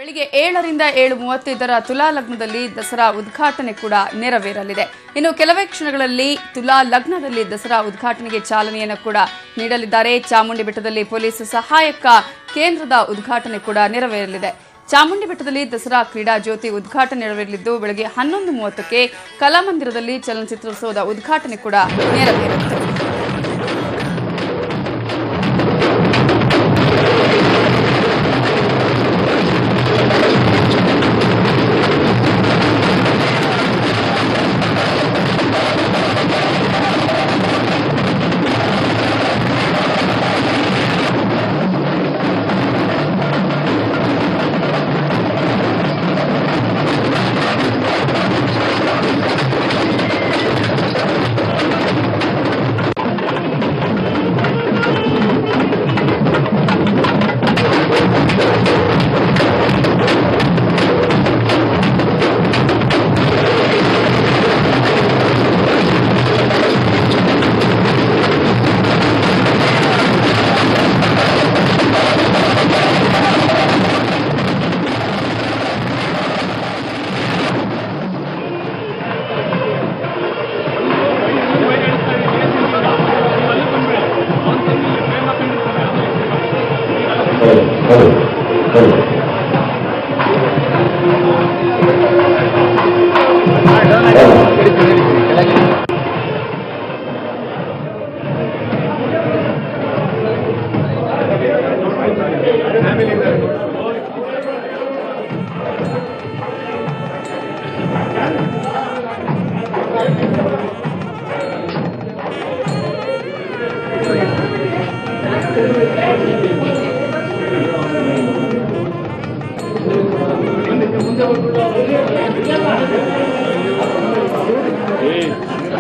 ಬೆಳಿಗ್ಗೆ 7ರಿಂದ 7:35 ತುಲಾ ಲಗ್ನದಲ್ಲಿ ದಸರಾ ಉದ್ಘಾಟನೆ ಕೂಡ ನೆರವೇರಲಿದೆ. ಇನ್ನು ಕೆಲವೇ ಕ್ಷಣಗಳಲ್ಲಿ ತುಲಾ ಲಗ್ನದಲ್ಲಿ ದಸರಾ ಉದ್ಘಾಟನೆಗೆ ಚಾಲನೆಯನ್ನು ಕೂಡ ನೀಡಲಿದ್ದಾರೆ. ಚಾಮುಂಡಿ ಬೆಟ್ಟದಲ್ಲಿ ಪೊಲೀಸ್ ಸಹಾಯಕ ಕೇಂದ್ರದ ಉದ್ಘಾಟನೆ ಕೂಡ ನೆರವೇರಲಿದೆ. ಚಾಮುಂಡಿ ಬೆಟ್ಟದಲ್ಲಿ ದಸರಾ ಕ್ರೀಡಾ ಜ್ಯೋತಿ ಉದ್ಘಾಟನೆ ನೆರವೇರಲಿದ್ದು ಬೆಳಗ್ಗೆ 11:30ಕ್ಕೆ ಕಲಾಮಂದಿರದಲ್ಲಿ ಚಲನಚಿತ್ರೋತ್ಸವದ ಉದ್ಘಾಟನೆ ಕೂಡ ನೆರವೇರಲಿದೆ.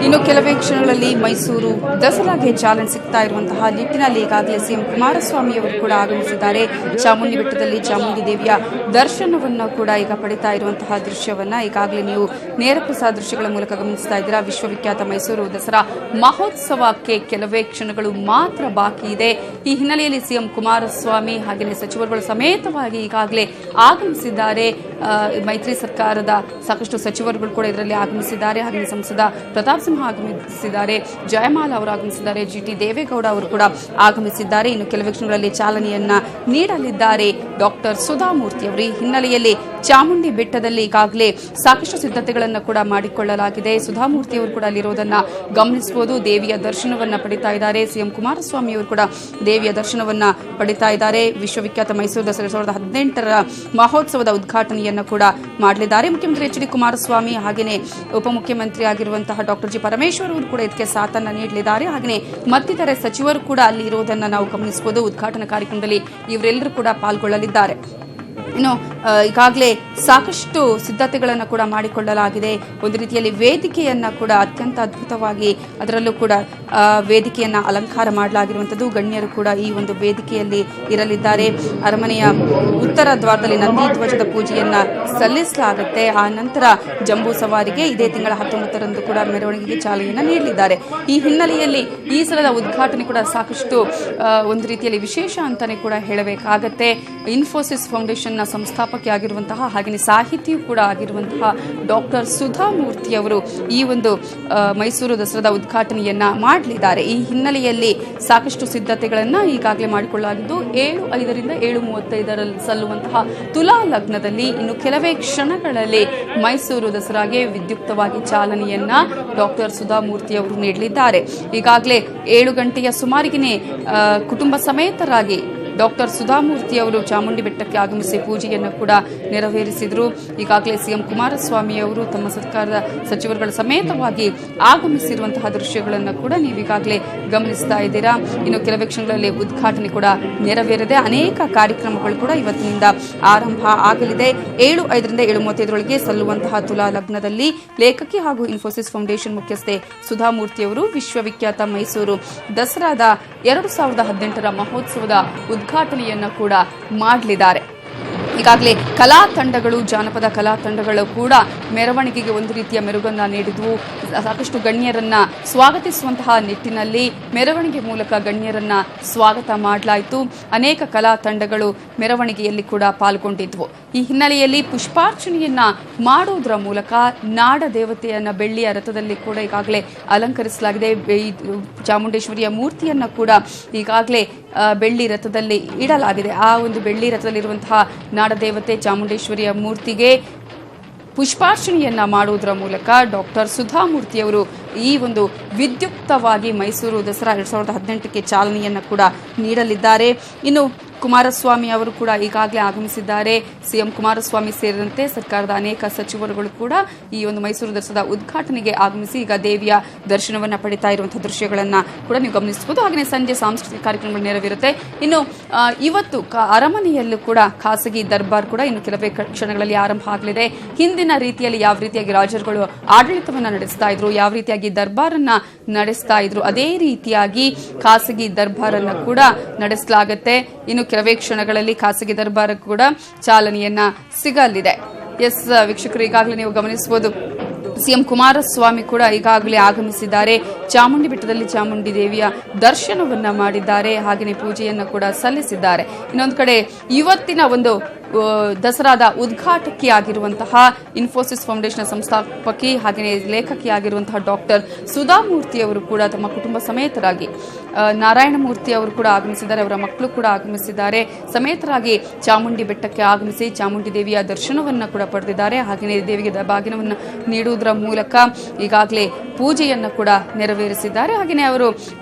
ಇನ್ನು ಕೆಲವೇ ಕ್ಷಣಗಳಲ್ಲಿ ಮೈಸೂರು ದಸರಾಗೆ ಚಾಲನೆ ಸಿಗ್ತಾ ಇರುವಂತಹ ನಿಟ್ಟಿನಲ್ಲಿ ಈಗಾಗಲೇ ಸಿಎಂ ಕುಮಾರಸ್ವಾಮಿ ಅವರು ಕೂಡ ಆಗಮಿಸಿದ್ದಾರೆ. ಚಾಮುಂಡಿ ಬೆಟ್ಟದಲ್ಲಿ ಚಾಮುಂಡಿ ದೇವಿಯ ದರ್ಶನವನ್ನು ಕೂಡ ಈಗ ಪಡಿತಾ ಇರುವಂತಹ ದೃಶ್ಯವನ್ನ ಈಗಾಗಲೇ ನೀವು ನೇರ ಪ್ರಸಾರ ದೃಶ್ಯಗಳ ಮೂಲಕ ಗಮನಿಸ್ತಾ ಇದ್ದೀರಾ. ವಿಶ್ವವಿಖ್ಯಾತ ಮೈಸೂರು ದಸರಾ ಮಹೋತ್ಸವಕ್ಕೆ ಕೆಲವೇ ಕ್ಷಣಗಳು ಮಾತ್ರ ಬಾಕಿ ಇದೆ. ಈ ಹಿನ್ನೆಲೆಯಲ್ಲಿ ಸಿಎಂ ಕುಮಾರಸ್ವಾಮಿ ಹಾಗೆಯೇ ಸಚಿವರುಗಳು ಸಮೇತವಾಗಿ ಈಗಾಗಲೇ ಆಗಮಿಸಿದ್ದಾರೆ. ಮೈತ್ರಿ ಸರ್ಕಾರದ ಸಾಕಷ್ಟು ಸಚಿವರುಗಳು ಕೂಡ ಇದರಲ್ಲಿ ಆಗಮಿಸಿದ್ದಾರೆ. ಹಾಗೆಯೇ ಸಂಸದ ಪ್ರತಾಪ್ ಸಿಂಹ ಆಗಮಿಸಿದ್ದಾರೆ, ಜಯಮಾಲ ಅವರು ಆಗಮಿಸಿದ್ದಾರೆ, ಜಿಟಿ ದೇವೇಗೌಡ ಅವರು ಕೂಡ ಆಗಮಿಸಿದ್ದಾರೆ. ಇನ್ನು ಕೆಲವೇ ಕ್ಷಣಗಳಲ್ಲಿ ಚಾಲನೆಯನ್ನ ನೀಡಲಿದ್ದಾರೆ ಡಾಕ್ಟರ್ ಸುಧಾಮೂರ್ತಿ ಅವರು. ಈ ಹಿನ್ನೆಲೆಯಲ್ಲಿ ಚಾಮುಂಡಿ ಬೆಟ್ಟದಲ್ಲಿ ಈಗಾಗಲೇ ಸಾಕಷ್ಟು ಸಿದ್ಧತೆಗಳನ್ನು ಕೂಡ ಮಾಡಿಕೊಳ್ಳಲಾಗಿದೆ. ಸುಧಾಮೂರ್ತಿ ಅವರು ಕೂಡ ಅಲ್ಲಿರೋದನ್ನ ಗಮನಿಸಬಹುದು. ದೇವಿಯ ದರ್ಶನವನ್ನ ಪಡಿತಾ ಇದ್ದಾರೆ. ಸಿಎಂ ಕುಮಾರಸ್ವಾಮಿ ಅವರು ಕೂಡ ದೇವಿಯ ದರ್ಶನವನ್ನ ಪಡಿತಾ ಇದ್ದಾರೆ. ವಿಶ್ವವಿಖ್ಯಾತ ಮೈಸೂರು ದಸರಾ 2018ರ ಮಹೋತ್ಸವದ ಉದ್ಘಾಟನೆಯನ್ನು ಕೂಡ ಮಾಡಲಿದ್ದಾರೆ. ಮುಖ್ಯಮಂತ್ರಿ ಎಚ್ ಡಿ ಕುಮಾರಸ್ವಾಮಿ ಹಾಗೆಯೇ ಉಪಮುಖ್ಯಮಂತ್ರಿ ಆಗಿರುವಂತಹ ಡಾಕ್ಟರ್ ಜಿ ಪರಮೇಶ್ವರ್ ಅವರು ಕೂಡ ಇದಕ್ಕೆ ಸಾಥನ್ನ ನೀಡಲಿದ್ದಾರೆ. ಹಾಗೆಯೇ ಮತ್ತಿತರೆ ಸಚಿವರು ಕೂಡ ಅಲ್ಲಿ ಇರುವುದನ್ನು ನಾವು ಗಮನಿಸಬಹುದು. ಉದ್ಘಾಟನಾ ಕಾರ್ಯಕ್ರಮದಲ್ಲಿ ಇವರೆಲ್ಲರೂ ಕೂಡ ಪಾಲ್ಗೊಳ್ಳಲಿದ್ದಾರೆ. ಇನ್ನು ಈಗಾಗಲೇ ಸಾಕಷ್ಟು ಸಿದ್ಧತೆಗಳನ್ನು ಕೂಡ ಮಾಡಿಕೊಳ್ಳಲಾಗಿದೆ. ಒಂದು ರೀತಿಯಲ್ಲಿ ವೇದಿಕೆಯನ್ನ ಕೂಡ ಅತ್ಯಂತ ಅದ್ಭುತವಾಗಿ ಅದರಲ್ಲೂ ಕೂಡ ವೇದಿಕೆಯನ್ನ ಅಲಂಕಾರ ಮಾಡಲಾಗಿರುವಂಥದ್ದು. ಗಣ್ಯರು ಕೂಡ ಈ ಒಂದು ವೇದಿಕೆಯಲ್ಲಿ ಇರಲಿದ್ದಾರೆ. ಅರಮನೆಯ ಉತ್ತರ ದ್ವಾರದಲ್ಲಿ ನಂದಿ ಧ್ವಜದ ಪೂಜೆಯನ್ನ ಸಲ್ಲಿಸಲಾಗುತ್ತೆ. ಆ ನಂತರ ಜಂಬೂ ಸವಾರಿಗೆ ಇದೇ ತಿಂಗಳ 19ರಂದು ಕೂಡ ಮೆರವಣಿಗೆಗೆ ಚಾಲನೆಯನ್ನ ನೀಡಲಿದ್ದಾರೆ. ಈ ಹಿನ್ನೆಲೆಯಲ್ಲಿ ಈ ಸಲದ ಉದ್ಘಾಟನೆ ಕೂಡ ಸಾಕಷ್ಟು ಒಂದು ರೀತಿಯಲ್ಲಿ ವಿಶೇಷ ಅಂತಾನೆ ಕೂಡ ಹೇಳಬೇಕಾಗತ್ತೆ. ಇನ್ಫೋಸಿಸ್ ಫೌಂಡೇಶನ್ ಸಂಸ್ಥಾಪಕಿ ಆಗಿರುವಂತಹ ಹಾಗೆಯೇ ಸಾಹಿತಿಯೂ ಕೂಡ ಆಗಿರುವಂತಹ ಡಾಕ್ಟರ್ ಸುಧಾಮೂರ್ತಿ ಅವರು ಈ ಒಂದು ಮೈಸೂರು ದಸರಾದ ಉದ್ಘಾಟನೆಯನ್ನ ಮಾಡಲಿದ್ದಾರೆ. ಈ ಹಿನ್ನೆಲೆಯಲ್ಲಿ ಸಾಕಷ್ಟು ಸಿದ್ಧತೆಗಳನ್ನ ಈಗಾಗಲೇ ಮಾಡಿಕೊಳ್ಳಲಾಗಿದ್ದು 7:05ರಿಂದ 7:35ರಲ್ಲಿ ಸಲ್ಲುವಂತಹ ತುಲಾ ಲಗ್ನದಲ್ಲಿ ಇನ್ನು ಕೆಲವೇ ಕ್ಷಣಗಳಲ್ಲಿ ಮೈಸೂರು ದಸರಾಗೆ ವಿದ್ಯುಕ್ತವಾಗಿ ಚಾಲನೆಯನ್ನ ಡಾಕ್ಟರ್ ಸುಧಾಮೂರ್ತಿ ಅವರು ನೀಡಲಿದ್ದಾರೆ. ಈಗಾಗಲೇ 7 ಗಂಟೆಯ ಸುಮಾರಿಗೆನೇ ಕುಟುಂಬ ಸಮೇತರಾಗಿ ಡಾಕ್ಟರ್ ಸುಧಾಮೂರ್ತಿ ಅವರು ಚಾಮುಂಡಿ ಬೆಟ್ಟಕ್ಕೆ ಆಗಮಿಸಿ ಪೂಜೆಯನ್ನು ಕೂಡ ನೆರವೇರಿಸಿದರು. ಈಗಾಗಲೇ ಸಿಎಂ ಕುಮಾರಸ್ವಾಮಿ ಅವರು ತಮ್ಮ ಸರ್ಕಾರದ ಸಚಿವರುಗಳ ಸಮೇತವಾಗಿ ಆಗಮಿಸಿರುವಂತಹ ದೃಶ್ಯಗಳನ್ನು ಕೂಡ ನೀವೀಗಾಗಲೇ ಗಮನಿಸ್ತಾ ಇದ್ದೀರಾ. ಇನ್ನು ಕೆಲವೇ ಕ್ಷಣಗಳಲ್ಲಿ ಉದ್ಘಾಟನೆ ಕೂಡ ನೆರವೇರಿದೆ. ಅನೇಕ ಕಾರ್ಯಕ್ರಮಗಳು ಕೂಡ ಇವತ್ತಿನಿಂದ ಆರಂಭ ಆಗಲಿದೆ. 7:05ರಿಂದ 7:35ರೊಳಗೆ ಸಲ್ಲುವಂತಹ ತುಲಾ ಲಗ್ನದಲ್ಲಿ ಲೇಖಕಿ ಹಾಗೂ ಇನ್ಫೋಸಿಸ್ ಫೌಂಡೇಶನ್ ಮುಖ್ಯಸ್ಥೆ ಸುಧಾಮೂರ್ತಿ ಅವರು ವಿಶ್ವವಿಖ್ಯಾತ ಮೈಸೂರು ದಸರಾದ 2018ರ ಮಹೋತ್ಸವದ ಉದ್ಘಾಟನೆಯನ್ನು ಕೂಡ ಮಾಡಲಿದ್ದಾರೆ. ಈಗಾಗಲೇ ಕಲಾ ತಂಡಗಳು, ಜಾನಪದ ಕಲಾ ತಂಡಗಳು ಕೂಡ ಮೆರವಣಿಗೆಗೆ ಒಂದು ರೀತಿಯ ಮೆರುಗನ್ನ ನೀಡಿದ್ವು. ಸಾಕಷ್ಟು ಗಣ್ಯರನ್ನ ಸ್ವಾಗತಿಸುವಂತಹ ನಿಟ್ಟಿನಲ್ಲಿ ಮೆರವಣಿಗೆ ಮೂಲಕ ಗಣ್ಯರನ್ನ ಸ್ವಾಗತ ಮಾಡಲಾಯಿತು. ಅನೇಕ ಕಲಾ ತಂಡಗಳು ಮೆರವಣಿಗೆಯಲ್ಲಿ ಕೂಡ ಪಾಲ್ಗೊಂಡಿದ್ವು. ಈ ಹಿನ್ನೆಲೆಯಲ್ಲಿ ಪುಷ್ಪಾರ್ಚನೆಯನ್ನ ಮಾಡುವುದರ ಮೂಲಕ ನಾಡ ದೇವತೆಯನ್ನ ಬೆಳ್ಳಿಯ ರಥದಲ್ಲಿ ಕೂಡ ಈಗಾಗಲೇ ಅಲಂಕರಿಸಲಾಗಿದೆ. ಚಾಮುಂಡೇಶ್ವರಿಯ ಮೂರ್ತಿಯನ್ನ ಕೂಡ ಈಗಾಗಲೇ ಬೆಳ್ಳಿ ರಥದಲ್ಲಿ ಇಡಲಾಗಿದೆ. ಆ ಒಂದು ಬೆಳ್ಳಿ ರಥದಲ್ಲಿರುವಂತಹ ನಾಡದೇವತೆ ಚಾಮುಂಡೇಶ್ವರಿಯ ಮೂರ್ತಿಗೆ ಪುಷ್ಪಾರ್ಚನೆಯನ್ನ ಮಾಡುವುದರ ಮೂಲಕ ಡಾಕ್ಟರ್ ಸುಧಾಮೂರ್ತಿಯವರು ಈ ಒಂದು ವಿದ್ಯುಕ್ತವಾಗಿ ಮೈಸೂರು ದಸರಾ 2018ಕ್ಕೆ ಚಾಲನೆಯನ್ನ ಕೂಡ ನೀಡಲಿದ್ದಾರೆ. ಇನ್ನು ಕುಮಾರಸ್ವಾಮಿ ಅವರು ಕೂಡ ಈಗಾಗಲೇ ಆಗಮಿಸಿದ್ದಾರೆ. ಸಿಎಂ ಕುಮಾರಸ್ವಾಮಿ ಸೇರಿದಂತೆ ಸರ್ಕಾರದ ಅನೇಕ ಸಚಿವರುಗಳು ಕೂಡ ಈ ಒಂದು ಮೈಸೂರು ದಸರಾದ ಉದ್ಘಾಟನೆಗೆ ಆಗಮಿಸಿ ಈಗ ದೇವಿಯ ದರ್ಶನವನ್ನ ಪಡಿತಾ ಇರುವಂತಹ ದೃಶ್ಯಗಳನ್ನ ಕೂಡ ನೀವು ಗಮನಿಸಬಹುದು. ಹಾಗೆಯೇ ಸಂಜೆ ಸಾಂಸ್ಕೃತಿಕ ಕಾರ್ಯಕ್ರಮಗಳು ನೆರವೇರುತ್ತೆ. ಇನ್ನು ಇವತ್ತು ಅರಮನೆಯಲ್ಲೂ ಕೂಡ ಖಾಸಗಿ ದರ್ಬಾರ್ ಕೂಡ ಇನ್ನು ಕೆಲವೇ ಕ್ಷಣಗಳಲ್ಲಿ ಆರಂಭ ಆಗಲಿದೆ. ಹಿಂದಿನ ರೀತಿಯಲ್ಲಿ ಯಾವ ರೀತಿಯಾಗಿ ರಾಜರುಗಳು ಆಡಳಿತವನ್ನ ನಡೆಸ್ತಾ ಇದ್ರು, ಯಾವ ರೀತಿಯಾಗಿ ದರ್ಬಾರನ್ನ ನಡೆಸ್ತಾ ಇದ್ರು, ಅದೇ ರೀತಿಯಾಗಿ ಖಾಸಗಿ ದರ್ಬಾರನ್ನ ಕೂಡ ನಡೆಸಲಾಗುತ್ತೆ. ಇನ್ನು ಕೆಲವೇ ಕ್ಷಣಗಳಲ್ಲಿ ಖಾಸಗಿ ದರ್ಬಾರ್ ಕೂಡ ಚಾಲನೆಯನ್ನ ಸಿಗಲಿದೆ. ಎಸ್ ವೀಕ್ಷಕರು, ಈಗಾಗಲೇ ನೀವು ಗಮನಿಸಬಹುದು ಸಿಎಂ ಕುಮಾರಸ್ವಾಮಿ ಕೂಡ ಈಗಾಗಲೇ ಆಗಮಿಸಿದ್ದಾರೆ. ಚಾಮುಂಡಿ ಬೆಟ್ಟದಲ್ಲಿ ಚಾಮುಂಡಿ ದೇವಿಯ ದರ್ಶನವನ್ನ ಮಾಡಿದ್ದಾರೆ. ಹಾಗೆಯೇ ಪೂಜೆಯನ್ನು ಕೂಡ ಸಲ್ಲಿಸಿದ್ದಾರೆ. ಇನ್ನೊಂದು ಕಡೆ ಇವತ್ತಿನ ಒಂದು ದಸರಾದ ಉದ್ಘಾಟಕಿಯಾಗಿರುವಂತಹ ಇನ್ಫೋಸಿಸ್ ಫೌಂಡೇಶನ್ ಸಂಸ್ಥಾಪಕಿ ಹಾಗೆಯೇ ಲೇಖಕಿಯಾಗಿರುವಂತಹ ಡಾಕ್ಟರ್ ಸುಧಾಮೂರ್ತಿ ಅವರು ಕೂಡ ತಮ್ಮ ಕುಟುಂಬ ಸಮೇತರಾಗಿ, ನಾರಾಯಣಮೂರ್ತಿ ಅವರು ಕೂಡ ಆಗಮಿಸಿದ್ದಾರೆ, ಅವರ ಮಕ್ಕಳು ಕೂಡ ಆಗಮಿಸಿದ್ದಾರೆ, ಸಮೇತರಾಗಿ ಚಾಮುಂಡಿ ಬೆಟ್ಟಕ್ಕೆ ಆಗಮಿಸಿ ಚಾಮುಂಡಿ ದೇವಿಯ ದರ್ಶನವನ್ನು ಕೂಡ ಪಡೆದಿದ್ದಾರೆ. ಹಾಗೆಯೇ ದೇವಿಗೆ ಬಾಗಿನವನ್ನು ನೀಡುವುದರ ಮೂಲಕ ಈಗಾಗಲೇ ಪೂಜೆಯನ್ನು ಕೂಡ ನೆರವೇರಿಸಿದ್ದಾರೆ. ಹಾಗೆಯೇ ಅವರು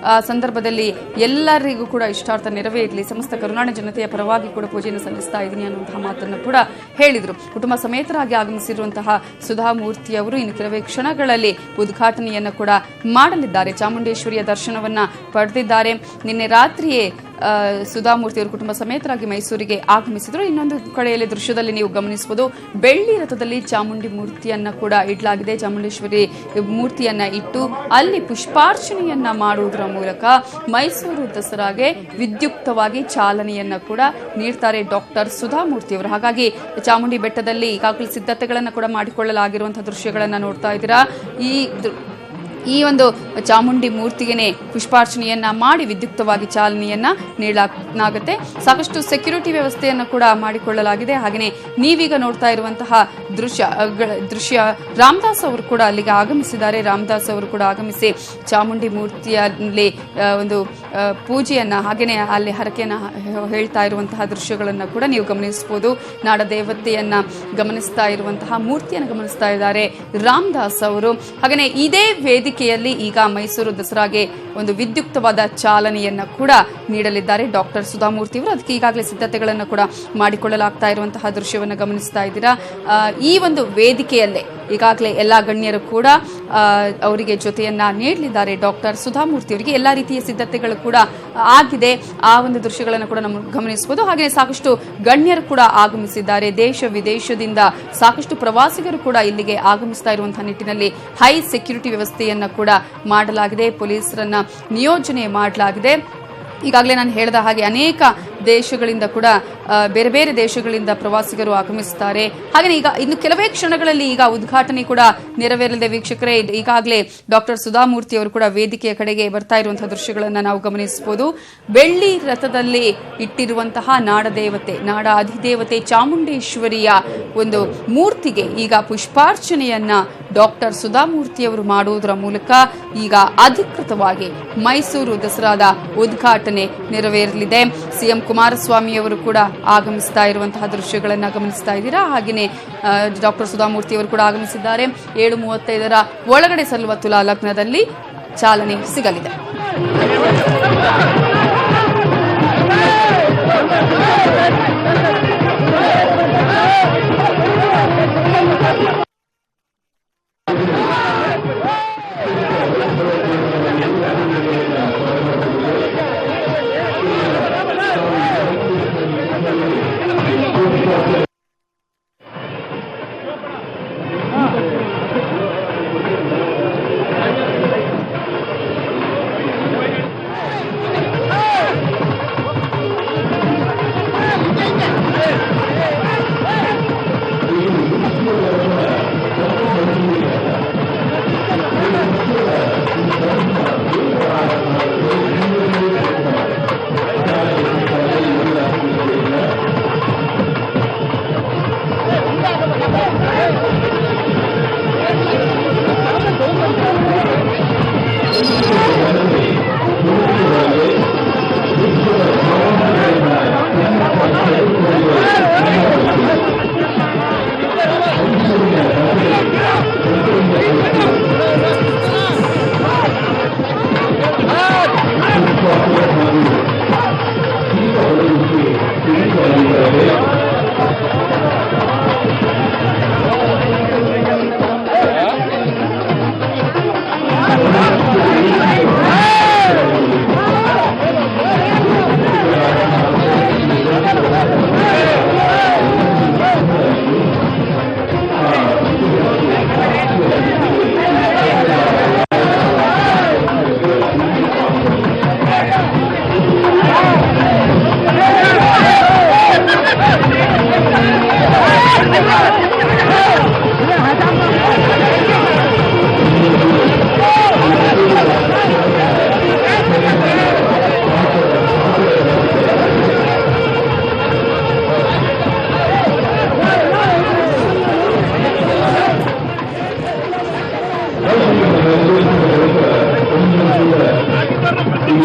ಸಂದರ್ಭದಲ್ಲಿ ಎಲ್ಲರಿಗೂ ಕೂಡ ಇಷ್ಟಾರ್ಥ ನೆರವೇರಲಿ, ಸಮಸ್ತ ಕರುನಾಡ ಜನತೆಯ ಪರವಾಗಿ ಕೂಡ ಪೂಜೆಯನ್ನು ಸಲ್ಲಿಸ್ತಾ ಇದ್ದೀನಿ ಅನ್ನುವಂತಹ ಮಾತನ್ನು ಕೂಡ ಹೇಳಿದರು. ಕುಟುಂಬ ಸಮೇತರಾಗಿ ಆಗಮಿಸಿರುವಂತಹ ಸುಧಾಮೂರ್ತಿ ಅವರು ಇನ್ನು ಕೆಲವೇ ಕ್ಷಣಗಳಲ್ಲಿ ಉದ್ಘಾಟನೆಯನ್ನು ಕೂಡ ಮಾಡಲಿದ್ದಾರೆ. ಚಾಮುಂಡೇಶ್ವರಿಯ ದರ್ಶನವನ್ನ ಪಡೆದಿದ್ದಾರೆ. ನಿನ್ನೆ ರಾತ್ರಿಯೇ ಸುಧಾಮೂರ್ತಿ ಅವರು ಕುಟುಂಬ ಸಮೇತರಾಗಿ ಮೈಸೂರಿಗೆ ಆಗಮಿಸಿದರು. ಇನ್ನೊಂದು ಕಡೆಯಲ್ಲಿ ದೃಶ್ಯದಲ್ಲಿ ನೀವು ಗಮನಿಸಬಹುದು, ಬೆಳ್ಳಿ ರಥದಲ್ಲಿ ಚಾಮುಂಡಿ ಮೂರ್ತಿಯನ್ನ ಕೂಡ ಇಡಲಾಗಿದೆ. ಚಾಮುಂಡೇಶ್ವರಿ ಮೂರ್ತಿಯನ್ನ ಇಟ್ಟು ಅಲ್ಲಿ ಪುಷ್ಪಾರ್ಚನೆಯನ್ನ ಮಾಡುವುದರ ಮೂಲಕ ಮೈಸೂರು ದಸರಾಗೆ ವಿದ್ಯುಕ್ತವಾಗಿ ಚಾಲನೆಯನ್ನ ಕೂಡ ನೀಡ್ತಾರೆ ಡಾಕ್ಟರ್ ಸುಧಾಮೂರ್ತಿ ಅವರು. ಹಾಗಾಗಿ ಚಾಮುಂಡಿ ಬೆಟ್ಟದಲ್ಲಿ ಈಗಾಗಲೇ ಸಿದ್ಧತೆಗಳನ್ನು ಕೂಡ ಮಾಡಿಕೊಳ್ಳಲಾಗಿರುವಂತಹ ದೃಶ್ಯಗಳನ್ನ ನೋಡ್ತಾ ಇದ್ದೀರಾ. ಈ ಒಂದು ಚಾಮುಂಡಿ ಮೂರ್ತಿಗೆ ಪುಷ್ಪಾರ್ಚನೆಯನ್ನ ಮಾಡಿ ವಿದ್ಯುಕ್ತವಾಗಿ ಚಾಲನೆಯನ್ನ ನೀಡಲಾಗುತ್ತೆ. ಸಾಕಷ್ಟು ಸೆಕ್ಯೂರಿಟಿ ವ್ಯವಸ್ಥೆಯನ್ನು ಕೂಡ ಮಾಡಿಕೊಳ್ಳಲಾಗಿದೆ. ಹಾಗೆಯೇ ನೀವೀಗ ನೋಡ್ತಾ ಇರುವಂತಹ ದೃಶ್ಯ ರಾಮದಾಸ್ ಅವರು ಕೂಡ ಅಲ್ಲಿಗೆ ಆಗಮಿಸಿದ್ದಾರೆ. ರಾಮದಾಸ್ ಅವರು ಕೂಡ ಆಗಮಿಸಿ ಚಾಮುಂಡಿ ಮೂರ್ತಿಯಲ್ಲಿ ಒಂದು ಪೂಜೆಯನ್ನ ಹಾಗೆಯೇ ಅಲ್ಲಿ ಹರಕೆಯನ್ನ ಹೇಳ್ತಾ ಇರುವಂತಹ ದೃಶ್ಯಗಳನ್ನು ಕೂಡ ನೀವು ಗಮನಿಸಬಹುದು. ನಾಡ ದೇವತೆಯನ್ನ ಗಮನಿಸ್ತಾ ಇರುವಂತಹ ಮೂರ್ತಿಯನ್ನು ಗಮನಿಸ್ತಾ ಇದ್ದಾರೆ ರಾಮದಾಸ್ ಅವರು. ಹಾಗೆಯೇ ಇದೇ ವೇದಿಕೆಯಲ್ಲಿ ಈಗ ಮೈಸೂರು ದಸರಾಗೆ ಒಂದು ವಿದ್ಯುಕ್ತವಾದ ಚಾಲನೆಯನ್ನ ಕೂಡ ನೀಡಲಿದ್ದಾರೆ ಡಾಕ್ಟರ್ ಸುಧಾಮೂರ್ತಿ ಅವರು. ಅದಕ್ಕೆ ಈಗಾಗಲೇ ಸಿದ್ಧತೆಗಳನ್ನು ಕೂಡ ಮಾಡಿಕೊಳ್ಳಲಾಗ್ತಾ ಇರುವಂತಹ ದೃಶ್ಯವನ್ನು ಗಮನಿಸ್ತಾ ಇದ್ದೀರಾ. ಈ ಒಂದು ವೇದಿಕೆಯಲ್ಲೇ ಈಗಾಗಲೇ ಎಲ್ಲಾ ಗಣ್ಯರು ಕೂಡ ಅವರಿಗೆ ಜೊತೆಯನ್ನ ನೀಡಲಿದ್ದಾರೆ. ಡಾಕ್ಟರ್ ಸುಧಾಮೂರ್ತಿ ಅವರಿಗೆ ಎಲ್ಲಾ ರೀತಿಯ ಸಿದ್ಧತೆಗಳು ಕೂಡ ಆಗಿದೆ. ಆ ಒಂದು ದೃಶ್ಯಗಳನ್ನು ಕೂಡ ನಾವು ಗಮನಿಸಬಹುದು. ಹಾಗೆಯೇ ಸಾಕಷ್ಟು ಗಣ್ಯರು ಕೂಡ ಆಗಮಿಸಿದ್ದಾರೆ. ದೇಶ ವಿದೇಶದಿಂದ ಸಾಕಷ್ಟು ಪ್ರವಾಸಿಗರು ಕೂಡ ಇಲ್ಲಿಗೆ ಆಗಮಿಸ್ತಾ ಇರುವಂತಹ ನಿಟ್ಟಿನಲ್ಲಿ ಹೈ ಸೆಕ್ಯೂರಿಟಿ ವ್ಯವಸ್ಥೆಯನ್ನ ಕೂಡ ಮಾಡಲಾಗಿದೆ. ಪೊಲೀಸರನ್ನ ನಿಯೋಜನೆ ಮಾಡಲಾಗಿದೆ. ಈಗಾಗಲೇ ನಾನು ಹೇಳಿದ ಹಾಗೆ ಅನೇಕ ದೇಶಗಳಿಂದ ಕೂಡ ಬೇರೆ ಬೇರೆ ದೇಶಗಳಿಂದ ಪ್ರವಾಸಿಗರು ಆಗಮಿಸುತ್ತಾರೆ. ಹಾಗೆಯೇ ಈಗ ಇನ್ನು ಕೆಲವೇ ಕ್ಷಣಗಳಲ್ಲಿ ಈಗ ಉದ್ಘಾಟನೆ ಕೂಡ ನೆರವೇರಲಿದೆ. ವೀಕ್ಷಕರೇ, ಈಗಾಗಲೇ ಡಾಕ್ಟರ್ ಸುಧಾಮೂರ್ತಿ ಅವರು ಕೂಡ ವೇದಿಕೆಯ ಕಡೆಗೆ ಬರ್ತಾ ಇರುವಂತಹ ದೃಶ್ಯಗಳನ್ನು ನಾವು ಗಮನಿಸಬಹುದು. ಬೆಳ್ಳಿ ರಥದಲ್ಲಿ ಇಟ್ಟಿರುವಂತಹ ನಾಡದೇವತೆ, ನಾಡ ಅಧಿದೇವತೆ ಚಾಮುಂಡೇಶ್ವರಿಯ ಒಂದು ಮೂರ್ತಿಗೆ ಈಗ ಪುಷ್ಪಾರ್ಚನೆಯನ್ನ ಡಾಕ್ಟರ್ ಸುಧಾಮೂರ್ತಿ ಅವರು ಮಾಡುವುದರ ಮೂಲಕ ಈಗ ಅಧಿಕೃತವಾಗಿ ಮೈಸೂರು ದಸರಾದ ಉದ್ಘಾಟನೆ ನೆರವೇರಲಿದೆ. ಸಿಎಂ ಕುಮಾರಸ್ವಾಮಿ ಅವರು ಕೂಡ ಆಗಮಿಸ್ತಾ ಇರುವಂತಹ ದೃಶ್ಯಗಳನ್ನು ಗಮನಿಸ್ತಾ ಇದ್ದೀರಾ. ಹಾಗೆಯೇ ಡಾಕ್ಟರ್ ಸುಧಾಮೂರ್ತಿ ಅವರು ಕೂಡ ಆಗಮಿಸಿದ್ದಾರೆ. 7:35 ಒಳಗಡೆ ಸಲ್ಲುವ ತುಲಾ ಲಗ್ನದಲ್ಲಿ ಚಾಲನೆ ಸಿಗಲಿದೆ.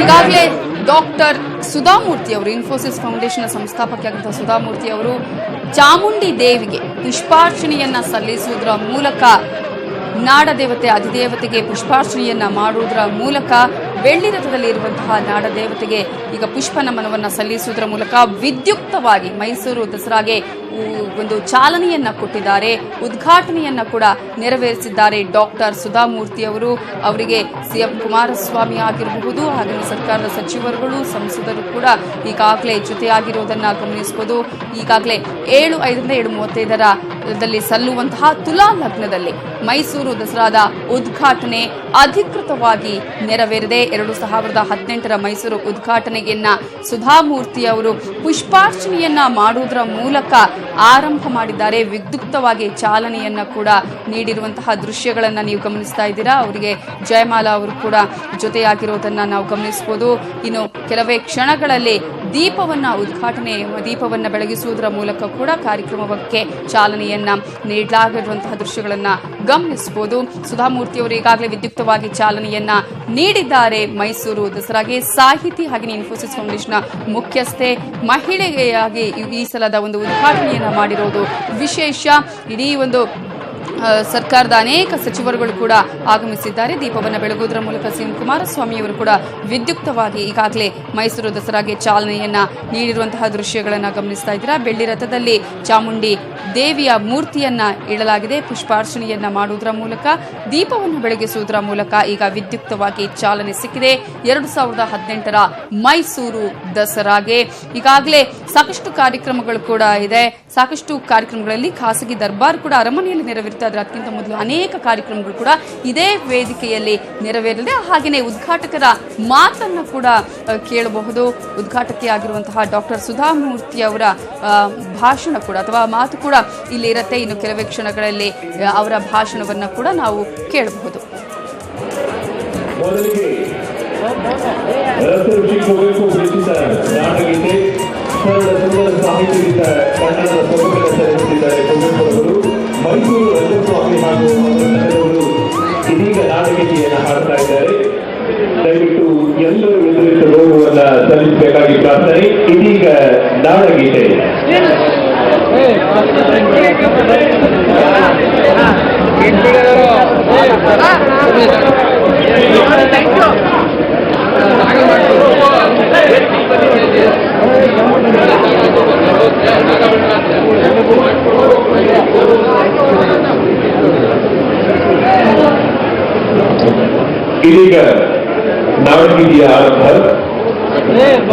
ಈಗಾಗಲೇ ಡಾಕ್ಟರ್ ಸುಧಾಮೂರ್ತಿ ಅವರು ಇನ್ಫೋಸಿಸ್ ಫೌಂಡೇಶನ್ ಸಂಸ್ಥಾಪಕಿಯಾದಂತಹ ಸುಧಾಮೂರ್ತಿ ಅವರು ಚಾಮುಂಡಿ ದೇವಿಗೆ ಪುಷ್ಪಾರ್ಚನೆಯನ್ನ ಸಲ್ಲಿಸುವುದರ ಮೂಲಕ ನಾಡದೇವತೆ ಅಧಿದೇವತೆಗೆ ಪುಷ್ಪಾರ್ಚನೆಯನ್ನ ಮಾಡುವುದರ ಮೂಲಕ ಬೆಳ್ಳಿ ರಥದಲ್ಲಿ ಇರುವಂತಹ ನಾಡದೇವತೆಗೆ ಈಗ ಪುಷ್ಪ ನಮನವನ್ನ ಸಲ್ಲಿಸುವುದರ ಮೂಲಕ ವಿದ್ಯುಕ್ತವಾಗಿ ಮೈಸೂರು ದಸರಾಗೆ ಒಂದು ಚಾಲನೆಯನ್ನ ಕೊಟ್ಟಿದ್ದಾರೆ, ಉದ್ಘಾಟನೆಯನ್ನ ಕೂಡ ನೆರವೇರಿಸಿದ್ದಾರೆ ಡಾಕ್ಟರ್ ಸುಧಾಮೂರ್ತಿ ಅವರು. ಅವರಿಗೆ ಸಿಎಂ ಕುಮಾರಸ್ವಾಮಿ ಆಗಿರಬಹುದು, ಹಾಗೆ ಸರ್ಕಾರದ ಸಚಿವರುಗಳು ಸಂಸದರು ಕೂಡ ಈಗಾಗಲೇ ಜೊತೆಯಾಗಿರುವುದನ್ನು ಗಮನಿಸಬಹುದು. ಈಗಾಗಲೇ 7:05 7:35 ಸಲ್ಲುವಂತಹ ತುಲಾ ಲಗ್ನದಲ್ಲಿ ಮೈಸೂರು ದಸರಾದ ಉದ್ಘಾಟನೆ ಅಧಿಕೃತವಾಗಿ ನೆರವೇರಿದೆ. 2018 ಮೈಸೂರು ಉದ್ಘಾಟನೆಯನ್ನ ಸುಧಾಮೂರ್ತಿ ಅವರು ಪುಷ್ಪಾರ್ಚನೆಯನ್ನ ಮಾಡುವುದರ ಮೂಲಕ ಆರಂಭ ಮಾಡಿದ್ದಾರೆ. ವಿದ್ಯುಕ್ತವಾಗಿ ಚಾಲನೆಯನ್ನ ಕೂಡ ನೀಡಿರುವಂತಹ ದೃಶ್ಯಗಳನ್ನ ನೀವು ಗಮನಿಸ್ತಾ ಇದ್ದೀರಾ. ಅವರಿಗೆ ಜಯಮಾಲಾ ಅವರು ಕೂಡ ಜೊತೆಯಾಗಿರೋದನ್ನ ನಾವು ಗಮನಿಸಬಹುದು. ಇನ್ನು ಕೆಲವೇ ಕ್ಷಣಗಳಲ್ಲಿ ದೀಪವನ್ನ ಬೆಳಗಿಸುವುದರ ಮೂಲಕ ಕೂಡ ಕಾರ್ಯಕ್ರಮಕ್ಕೆ ಚಾಲನೆಯನ್ನ ನೀಡಲಾಗಿರುವಂತಹ ದೃಶ್ಯಗಳನ್ನ ಗಮನಿಸಬಹುದು. ಸುಧಾಮೂರ್ತಿ ಅವರು ಈಗಾಗಲೇ ವಿದ್ಯುಕ್ತವಾಗಿ ಚಾಲನೆಯನ್ನ ನೀಡಿದ್ದಾರೆ ಮೈಸೂರು ದಸರಾಗೆ. ಸಾಹಿತಿ ಹಾಗೆ ಇನ್ಫೋಸಿಸ್ ಫೌಂಡೇಶನ್ ಮುಖ್ಯಸ್ಥೆ ಮಹಿಳೆಯಾಗಿ ಈ ಸಲದ ಒಂದು ಉದ್ಘಾಟನೆಯನ್ನ ಮಾಡಿರೋದು ವಿಶೇಷ. ಇಡೀ ಒಂದು ಸರ್ಕಾರದ ಅನೇಕ ಸಚಿವರುಗಳು ಕೂಡ ಆಗಮಿಸಿದ್ದಾರೆ. ದೀಪವನ್ನು ಬೆಳಗುವುದರ ಮೂಲಕ ಸಿಎಂ ಕುಮಾರಸ್ವಾಮಿ ಅವರು ಕೂಡ ವಿದ್ಯುಕ್ತವಾಗಿ ಈಗಾಗಲೇ ಮೈಸೂರು ದಸರಾಗೆ ಚಾಲನೆಯನ್ನ ನೀಡಿರುವಂತಹ ದೃಶ್ಯಗಳನ್ನು ಗಮನಿಸ್ತಾ ಇದ್ದೀರಾ. ಬೆಳ್ಳಿ ರಥದಲ್ಲಿ ಚಾಮುಂಡಿ ದೇವಿಯ ಮೂರ್ತಿಯನ್ನ ಇಡಲಾಗಿದೆ. ಪುಷ್ಪಾರ್ಚನೆಯನ್ನ ಮಾಡುವುದರ ಮೂಲಕ ದೀಪವನ್ನು ಬೆಳಗಿಸುವುದರ ಮೂಲಕ ಈಗ ವಿದ್ಯುಕ್ತವಾಗಿ ಚಾಲನೆ ಸಿಕ್ಕಿದೆ 2018 ಮೈಸೂರು ದಸರಾಗೆ. ಈಗಾಗಲೇ ಸಾಕಷ್ಟು ಕಾರ್ಯಕ್ರಮಗಳು ಕೂಡ ಇದೆ. ಸಾಕಷ್ಟು ಕಾರ್ಯಕ್ರಮಗಳಲ್ಲಿ ಖಾಸಗಿ ದರ್ಬಾರ್ ಕೂಡ ಅರಮನೆಯಲ್ಲಿ ನೆರವೇರ್ತಾ ಇದ್ದಾರೆ. ಅದಕ್ಕಿಂತ ಮೊದಲು ಅನೇಕ ಕಾರ್ಯಕ್ರಮಗಳು ಕೂಡ ಇದೇ ವೇದಿಕೆಯಲ್ಲಿ ನೆರವೇರಿದೆ. ಹಾಗೆಯೇ ಉದ್ಘಾಟಕರ ಮಾತನ್ನು ಕೂಡ ಕೇಳಬಹುದು. ಉದ್ಘಾಟಕಿ ಆಗಿರುವಂತಹ ಡಾಕ್ಟರ್ ಸುಧಾಮೂರ್ತಿ ಅವರ ಭಾಷಣ ಕೂಡ ಅಥವಾ ಮಾತು ಕೂಡ ಇಲ್ಲಿ ಇರುತ್ತೆ. ಇನ್ನು ಕೆಲವೇ ಕ್ಷಣಗಳಲ್ಲಿ ಅವರ ಭಾಷಣವನ್ನು ಕೂಡ ನಾವು ಕೇಳಬಹುದು. ಮೈಸೂರು ರಂಗಸ್ವಾಮಿ ಹಾಗೂ ಇದೀಗ ನಾಡಗೀತೆಯನ್ನು ಹಾಡ್ತಾ ಇದ್ದಾರೆ. ದಯವಿಟ್ಟು ಎಲ್ಲರೂ ಎದುರಿಸಿ ಗೌರವವನ್ನ ಸಲ್ಲಿಸಬೇಕಾಗಿ ಪ್ರಾರ್ಥನೆ. ಇದೀಗ ನಾಡಗೀತೆ. ಇದೀಗ ನಾಡಗೀತೆಯ ಆರಂಭ.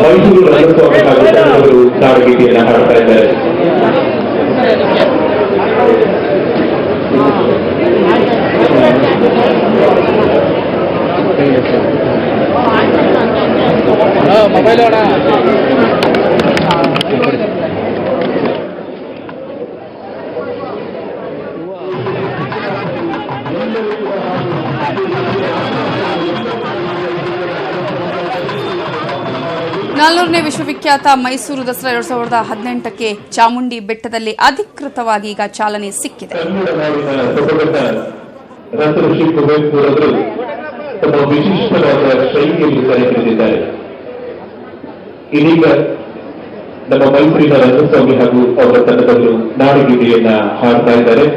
ಮೈಸೂರು ರಂಗಸ್ವಾಮಿ ಹಾಗೂ ತಂಡದವರು ನಾಡಗೀತೆಯನ್ನು ಹಾಡ್ತಾ ಇದ್ದಾರೆ. ಮೊಬೈಲ್ ನಾಲ್ನೂರನೇ ವಿಶ್ವವಿಖ್ಯಾತ ಮೈಸೂರು ದಸರಾ 2018ಕ್ಕೆ ಚಾಮುಂಡಿ ಬೆಟ್ಟದಲ್ಲಿ ಅಧಿಕೃತವಾಗಿ ಈಗ ಚಾಲನೆ ಸಿಕ್ಕಿದೆ. ಕನ್ನಡ ನಾಡಿನ ಸೊಬಗನ್ನ ರಸಋಷಿ ಕುವೆಂಪುರವರು ತಮ್ಮ ವಿಶಿಷ್ಟವಾದ ಶೈಲಿಯಲ್ಲಿ ಕರೆದಿದ್ದಾರೆ. ಇದೀಗ ನಮ್ಮ ಮೈಸೂರಿನ ರಂಗಸ್ವಾಮಿ ಹಾಗೂ ಅವರ ತಂಡದವರು ನಾಡಗೀತೆಯನ್ನ ಹಾಡ್ತಾ ಇದ್ದಾರೆ.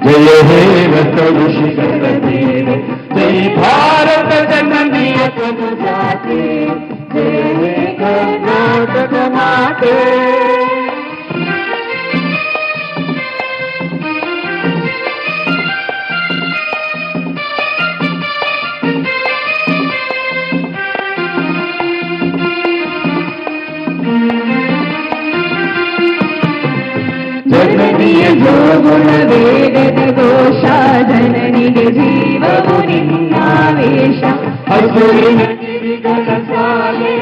जय हे रसऋषि जय भारत जननीय तनु जाते जय हे कर्नाटक माते ಜನನಿಯ ಜೋಗುಣ ವೇಗದ ಘೋಷ ಜನನಿಗೆ ಜೀವವು ನಿನ್ನಾವೇಶ ಹಸುರಿನ ಕಿವಿಗಳ ಸಾಲೆ